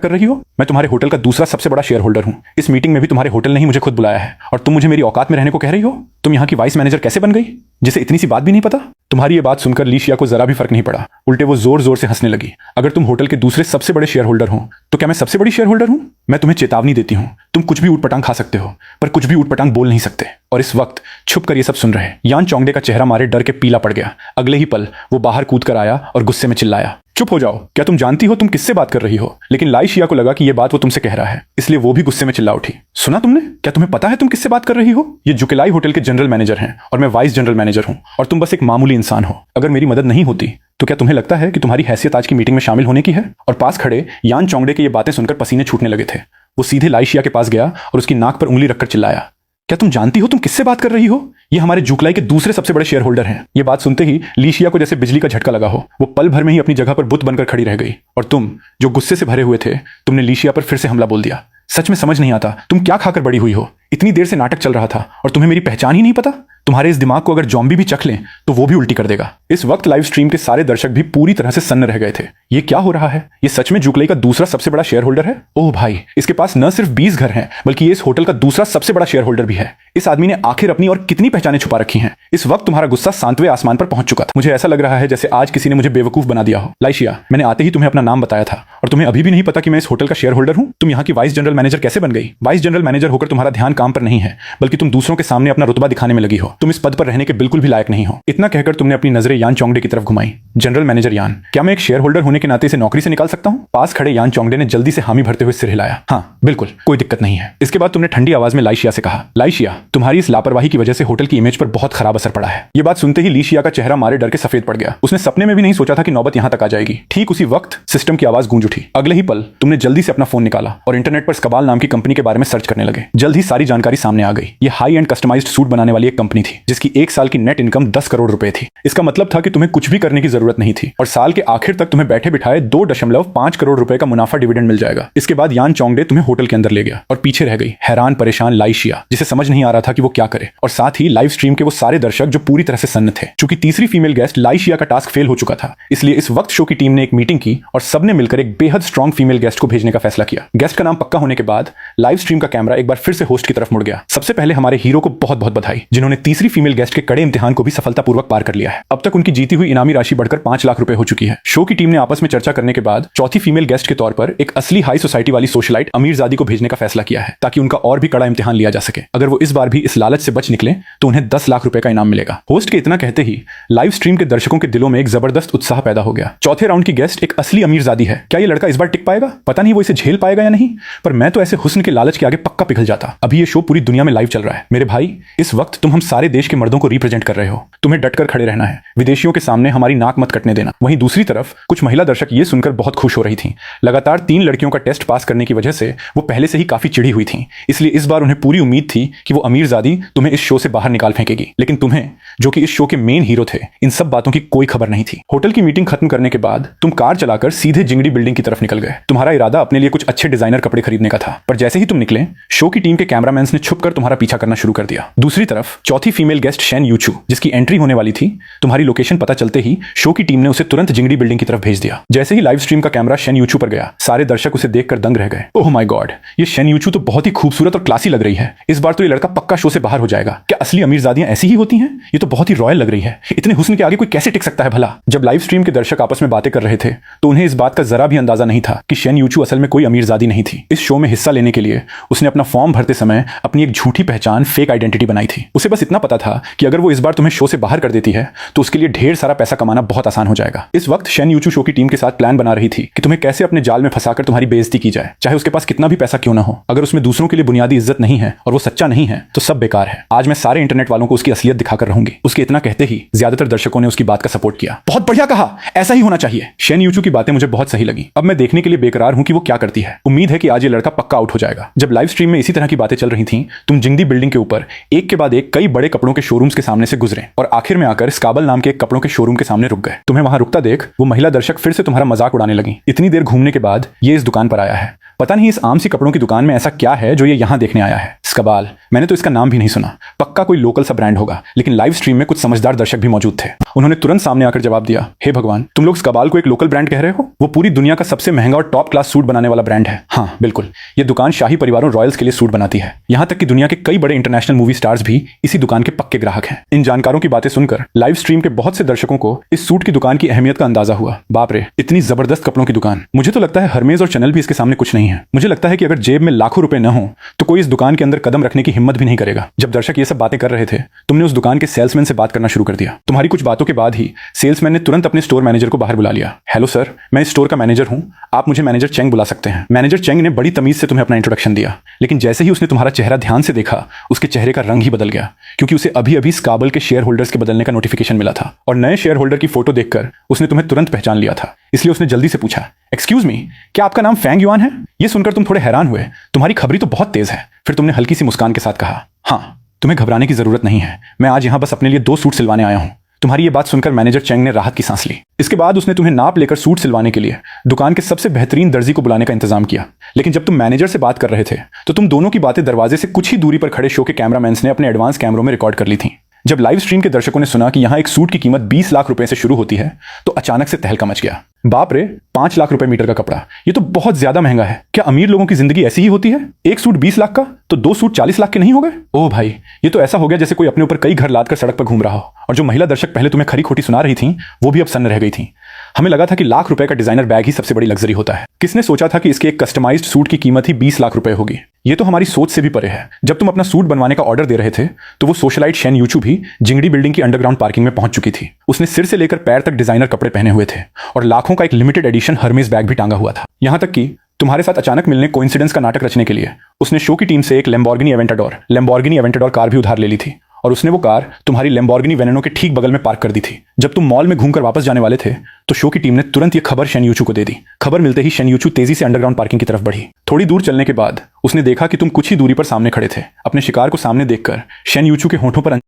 कर रही हो? मैं तुम्हारे होटल का दूसरा सबसे बड़ा शेयर होल्डर हूं। इस मीटिंग में भी तुम्हारे होटल ने ही मुझे खुद बुलाया है और तुम मुझे मेरी औकात में रहने को कह रही हो? तुम यहाँ की वाइस मैनेजर कैसे बन गई जिसे इतनी सी बात भी नहीं पता? तुम्हारी ये बात सुनकर लीशिया को जरा भी फर्क नहीं पड़ा। उल्टे वो जोर जोर से हंसने लगी। अगर तुम होटल के दूसरे सबसे बड़े शेयर होल्डर हो तो क्या मैं सबसे बड़ी शेयर होल्डर हूं? मैं तुम्हें चेतावनी देती हूं, तुम कुछ भी ऊटपटांग खा सकते हो पर कुछ भी ऊटपटांग बोल नहीं सकते। और इस वक्त छुप कर ये सब सुन रहे यान चोंगडे का चेहरा मारे डर के पीला पड़ गया। अगले ही पल वो बाहर कूद कर आया और गुस्से में चिल्लाया, चुप हो जाओ, क्या तुम जानती हो तुम किससे बात कर रही हो? लेकिन लाइशिया को लगा कि ये बात वो तुमसे कह रहा है, इसलिए वो भी गुस्से में चिल्ला उठी, सुना तुमने? क्या तुम्हें पता है तुम किससे बात कर रही हो? ये जुकेलाई होटल के जनरल मैनेजर हैं और मैं वाइस जनरल मैनेजर हूं और तुम बस एक मामूली इंसान हो। अगर मेरी मदद नहीं होती तो क्या तुम्हें लगता है कि तुम्हारी हैसियत आज की मीटिंग में शामिल होने की है? और पास खड़े यान चोंगडे की ये बातें सुनकर पसीने छूटने लगे थे। वो सीधे लाइशिया के पास गया और उसकी नाक पर उंगली रखकर चिल्लाया, क्या तुम जानती हो तुम किससे बात कर रही हो? ये हमारे जुकलाई के दूसरे सबसे बड़े शेयर होल्डर हैं। ये बात सुनते ही लीशिया को जैसे बिजली का झटका लगा हो। वो पल भर में ही अपनी जगह पर बुत बनकर खड़ी रह गई। और तुम जो गुस्से से भरे हुए थे, तुमने लीशिया पर फिर से हमला बोल दिया। सच में समझ नहीं आता तुम क्या खाकर बड़ी हुई हो? इतनी देर से नाटक चल रहा था और तुम्हें मेरी पहचान ही नहीं पता? तुम्हारे इस दिमाग को अगर जॉम्बी भी चख लें तो वो भी उल्टी कर देगा। इस वक्त लाइव स्ट्रीम के सारे दर्शक भी पूरी तरह से सन्न रह गए थे। ये क्या हो रहा है? ये सच में जुकलाई का दूसरा सबसे बड़ा शेयर होल्डर है? ओह भाई, इसके पास न सिर्फ 20 घर हैं बल्कि ये इस होटल का दूसरा सबसे बड़ा शेयर होल्डर भी है। इस आदमी ने आखिर अपनी और कितनी पहचानें छुपा रखी हैं? इस वक्त तुम्हारा गुस्सा सांतवें आसमान पर पहुंच चुका था। मुझे ऐसा लग रहा है जैसे आज किसी ने मुझे बेवकूफ बना दिया हो। लाइशिया, मैंने आते ही तुम्हें अपना नाम बताया था और तुम्हें अभी भी नहीं पता कि मैं इस होटल का शेयर होल्डर हूं? तुम यहाँ की वाइस जनरल मैनेजर कैसे बन गई? वाइस जनरल मैनेजर होकर तुम्हारा ध्यान काम पर नहीं है बल्कि तुम दूसरों के सामने अपना रुतबा दिखाने में लगी हो। तुम इस पद पर रहने के बिल्कुल भी लायक नहीं हो। इतना कहकर तुमने अपनी नजरें यान चोंगडे की तरफ घुमाई। जनरल मैनेजर यान, क्या मैं एक शेयर होल्डर होने के नाते इसे नौकरी से निकाल सकता हूं? पास खड़े यान चोंगडे ने जल्दी से हामी भरते हुए सिर हिलाया। हाँ बिल्कुल, कोई दिक्कत नहीं है। इसके बाद तुमने ठंडी आवाज में लाइशिया से कहा, लाइशिया, तुम्हारी इस लापरवाही की वजह से होटल की इमेज पर बहुत खराब असर पड़ा है। ये बात सुनते ही लीशिया का चेहरा मारे डर के सफेद पड़ गया। उसने सपने में भी नहीं सोचा था कि नौबत यहां तक आ जाएगी। ठीक उसी वक्त सिस्टम की आवाज गूंज उठी। अगले ही पल तुमने जल्दी से अपना फोन निकाला और इंटरनेट पर स्कबाल नाम की कंपनी के बारे में सर्च करने लगे। जल्द ही सारी जानकारी सामने आ गई। ये हाई एंड कस्टमाइज्ड सूट बनाने वाली एक कंपनी थी जिसकी एक साल की नेट इनकम 10 करोड़ रुपए थी। इसका मतलब था कि तुम्हें कुछ भी करने की जरूरत नहीं थी और साल के आखिर तक तुम्हें बैठे बिठाए 2.5 करोड़ रुपए का मुनाफा डिविडेंड मिल जाएगा। इसके बाद यान चोंगडे तुम्हें होटल के अंदर ले गया और पीछे रह गई हैरान परेशान लाइशिया, जिसे समझ नहीं आ रहा था कि वो क्या करे, और साथ ही लाइव स्ट्रीम के वो सारे दर्शक जो पूरी तरह से सन्न थे। चूंकि तीसरी फीमेल गेस्ट लाइशिया का टास्क फेल हो चुका था, इसलिए इस वक्त शो की टीम ने एक मीटिंग की और सबने मिलकर एक बेहद स्ट्रॉन्ग फीमेल गेस्ट को भेजने का फैसला किया। गेस्ट का नाम पक्का होने के बाद लाइव स्ट्रीम का कैमरा एक बार फिर से होस्ट की तरफ मुड़ गया। सबसे पहले हमारे हीरो को बहुत बहुत बधाई, जिन्होंने तीसरी फीमेल गेस्ट के कड़े इम्तिहान को भी सफलतापूर्वक पार कर लिया है। अब तक उनकी जीती हुई इनामी राशि बढ़कर 5 लाख रुपए हो चुकी है। शो की टीम ने आपस में चर्चा करने के बाद चौथी फीमेल गेस्ट के तौर पर एक असली हाई सोसाइटी वाली सोशलाइट अमीरजादी को भेजने का फैसला किया है, ताकि उनका और भी कड़ा इम्तिहान लिया जा सके। अगर वो इस बार भी इस लालच से बच निकले तो उन्हें 10 लाख रुपए का इनाम मिलेगा। होस्ट के इतना कहते ही लाइव स्ट्रीम के दर्शकों के दिलों में एक जबरदस्त उत्साह पैदा हो गया। चौथे राउंड की गेस्ट एक असली अमीरजादी है। क्या ये लड़का इस बार टिक पाएगा? पता नहीं वो इसे झेल पाएगा या नहीं, पर मैं तो ऐसे हुस्न के लालच के आगे पक्का पिघल जाता। अभी ये शो पूरी दुनिया में लाइव चल रहा है। मेरे भाई, इस वक्त तुम हम सारे देश के मर्दों को रिप्रेजेंट कर रहे हो। तुम्हें डटकर खड़े रहना है, विदेशियों के सामने हमारी नाक मत कटने देना। वहीं दूसरी तरफ कुछ महिला दर्शक ये सुनकर बहुत खुश हो रही थीं। लगातार 3 लड़कियों का टेस्ट पास करने की वजह से वो पहले से ही काफी चिढ़ी हुई थीं, इसलिए इस बार उन्हें पूरी उम्मीद थी कि वो अमीरजादी तुम्हें इस शो से बाहर निकाल फेंकेगी। लेकिन तुम्हें, जो कि इस शो के मेन हीरो थे, इन सब बातों की कोई खबर नहीं थी। होटल की मीटिंग खत्म करने के बाद तुम कार चलाकर सीधे जिंगड़ी बिल्डिंग की तरफ निकल गए। तुम्हारा इरादा अपने लिए कुछ अच्छे डिजाइनर कपड़े खरीदने का था, पर जैसे ही तुम निकले, शो की टीम के कैमरामैन ने छुपकर तुम्हारा पीछा करना शुरू कर दिया। दूसरी तरफ चौथी फीमेल गेस्ट शेन यूचू, जिसकी एंट्री होने वाली थी, तुम्हारी लोकेशन पता चलते ही शो की टीम ने उसे तुरंत जिंगड़ी बिल्डिंग की तरफ भेज दिया। जैसे ही लाइव स्ट्रीम का कैमरा शेन यूचू पर गया, सारे दर्शक उसे देखकर दंग रह गए। ओह माय गॉड, ये शेन यूचू तो बहुत ही खूबसूरत और क्लासी लग रही है। इस बार तो ये लड़का पक्का शो से बाहर हो जाएगा। क्या असली अमीरजादियां ऐसी ही होती हैं? ये तो बहुत ही रॉयल लग रही है। इतने हुस्न के आगे कोई कैसे टिक सकता है भला? जब लाइव स्ट्रीम के दर्शक आपस में बातें कर रहे थे तो उन्हें इस बात का जरा भी अंदाजा नहीं था कि शेन यूचू असल में कोई अमीरजादी नहीं थी। इस शो में हिस्सा लेने के लिए उसने अपना फॉर्म भरते समय अपनी एक झूठी पहचान, फेक आइडेंटिटी बनाई थी। उसे बस इतना पता था कि अगर वो इस बार तुम्हें शो से बाहर कर देती है तो उसके लिए ढेर सारा पैसा कमाना बहुत आसान हो जाएगा। इस वक्त शेन यूचू शो की टीम के साथ प्लान बना रही थी कि तुम्हें कैसे अपने जाल में फंसाकर तुम्हारी बेइज्जती की जाए, चाहे उसके पास कितना भी पैसा क्यों ना हो। अगर उसमें दूसरों के लिए बुनियादी इज्जत नहीं है और वो सच्चा नहीं है तो सब बेकार है। आज मैं सारे इंटरनेट वालों को उसकी असलियत दिखाकर रहूंगी। उसके इतना कहते ही ज्यादातर दर्शकों ने उसकी बात का सपोर्ट किया। बहुत बढ़िया कहा, ऐसा ही होना चाहिए। शेन यूचू की बातें मुझे बहुत सही लगी। अब मैं देखने के लिए बेकरार हूं कि वो क्या करती है। उम्मीद है कि आज ये लड़का पक्का आउट हो जाएगा। जब लाइव स्ट्रीम में इसी तरह की बातें चल रही थीं, तुम जिंगदी बिल्डिंग के ऊपर एक के बाद एक कई बड़े बड़े कपड़ों के शोरूम्स के सामने से गुजरे और आखिर में आकर स्काबल नाम के एक कपड़ों के शोरूम के सामने रुक गए। तुम्हें वहां रुकता देख वो महिला दर्शक फिर से तुम्हारा मजाक उड़ाने लगी। इतनी देर घूमने के बाद ये इस दुकान पर आया है, पता नहीं इस आम सी कपड़ों की दुकान में ऐसा क्या है जो ये यहाँ देखने आया है। स्काबाल, मैंने तो इसका नाम भी नहीं सुना, पक्का कोई लोकल सा ब्रांड होगा। लेकिन लाइव स्ट्रीम में कुछ समझदार दर्शक भी मौजूद थे। उन्होंने तुरंत सामने आकर जवाब दिया, हे भगवान, तुम लोग स्काबाल को एक लोकल ब्रांड कह रहे हो? वो पूरी दुनिया का सबसे महंगा और टॉप क्लास सूट बनाने वाला ब्रांड है। हाँ बिल्कुल, ये दुकान शाही परिवारों रॉयल्स के लिए सूट बनाती है। यहाँ तक कि दुनिया के कई बड़े इंटरनेशनल मूवी स्टार्स भी इसी दुकान के पक्के ग्राहक हैं। इन जानकारों की बातें सुनकर लाइव स्ट्रीम के बहुत से दर्शकों को इस सूट की दुकान की अहमियत का अंदाजा हुआ। बाप रे, इतनी जबरदस्त कपड़ों की दुकान। मुझे तो लगता है हरमेज और चैनल भी इसके सामने कुछ नहीं है। मुझे लगता है कि अगर जेब में लाखों रुपए न हो तो कोई इस दुकान के अंदर कदम रखने की हिम्मत भी नहीं करेगा। जब दर्शक ये सब बातें कर रहे थे, तुमने उस दुकान के सेल्समैन से बात करना शुरू कर दिया। तुम्हारी कुछ बातों के बाद ही सेल्समैन ने तुरंत अपने स्टोर मैनेजर को बाहर बुला लिया। हेलो सर, मैं इस स्टोर का मैनेजर हूं, आप मुझे मैनेजर चेंग बुला सकते हैं। मैनेजर चेंग ने बड़ी तमीज से तुम्हें अपना इंट्रोडक्शन दिया, लेकिन जैसे ही उसने तुम्हारा चेहरा ध्यान से देखा, उसके चेहरे का रंग ही बदल गया, क्योंकि उसे अभी अभी स्काबल के शेयर होल्डर्स के बदलने का नोटिफिकेशन मिला था और नए शेयर होल्डर की फोटो देखकर उसने तुम्हें तुरंत पहचान लिया था। इसलिए उसने जल्दी से पूछा, एक्सक्यूज मी, क्या आपका नाम फैंग युआन है? ये सुनकर तुम थोड़े हैरान हुए, तुम्हारी खबरी तो बहुत तेज है। फिर तुमने हल्की सी मुस्कान के साथ कहा, हाँ, तुम्हें घबराने की जरूरत नहीं है, मैं आज यहाँ बस अपने लिए 2 सूट सिलवाने आया हूँ। तुम्हारी ये बात सुनकर मैनेजर चेंग ने राहत की सांस ली। इसके बाद उसने तुम्हें नाप लेकर सूट सिलवाने के लिए दुकान के सबसे बेहतरीन दर्जी को बुलाने का इंतजाम किया। लेकिन जब तुम मैनेजर से बात कर रहे थे तो तुम दोनों की बातें दरवाजे से कुछ ही दूरी पर खड़े शो के कैमरामैन ने अपने एडवांस कैमरों में रिकॉर्ड कर ली थी। जब लाइव स्ट्रीम के दर्शकों ने सुना कि यहाँ एक सूट की कीमत 20 लाख रुपए से शुरू होती है तो अचानक से तहलका मच गया। बाप रे, 5 लाख रुपए मीटर का कपड़ा, ये तो बहुत ज्यादा महंगा है। क्या अमीर लोगों की जिंदगी ऐसी ही होती है? एक सूट 20 लाख का तो 2 सूट 40 लाख के नहीं हो गए? ओह भाई, ये तो ऐसा हो गया जैसे कोई अपने ऊपर कई घर लाद कर सड़क पर घूम रहा हो। और जो महिला दर्शक पहले तुम्हें खरी खोटी सुना रही थी वो भी अब सन्न रह गई थी। हमें लगा था कि लाख रुपए का डिजाइनर बैग ही सबसे बड़ी लग्जरी होता है। किसने सोचा था कि इसके एक कस्टमाइज्ड सूट की कीमत ही 20 लाख रुपए होगी? ये तो हमारी सोच से भी परे है। जब तुम अपना सूट बनवाने का ऑर्डर दे रहे थे तो वो सोशलाइट शेन यूचू भी जिंगड़ी बिल्डिंग की अंडरग्राउंड पार्किंग में पहुंच चुकी थी। उसने सिर से लेकर पैर तक डिजाइनर कपड़े पहने हुए थे और लाखों का एक लिमिटेड एडिशन हर्मेस बैग भी टांगा हुआ था। यहां तक कि तुम्हारे साथ अचानक मिलने कोइंसिडेंस का नाटक रचने के लिए उसने शो की टीम से एक लैम्बोर्गिनी एवेंटाडोर कार भी उधार ले ली थी और उसने वो कार तुम्हारी लैम्बोर्गिनी वेनेनो के ठीक बगल में पार्क कर दी थी। जब तुम मॉल में घूमकर वापस जाने वाले थे तो शो की टीम ने तुरंत ये खबर शेन यूचू को दे दी। खबर मिलते ही शेन यूचू तेजी से अंडरग्राउंड पार्किंग की तरफ बढ़ी। थोड़ी दूर चलने के बाद उसने देखा कि तुम कुछ ही दूरी पर सामने खड़े थे। अपने शिकार को सामने देखकर शेन यूचू के होंठों पर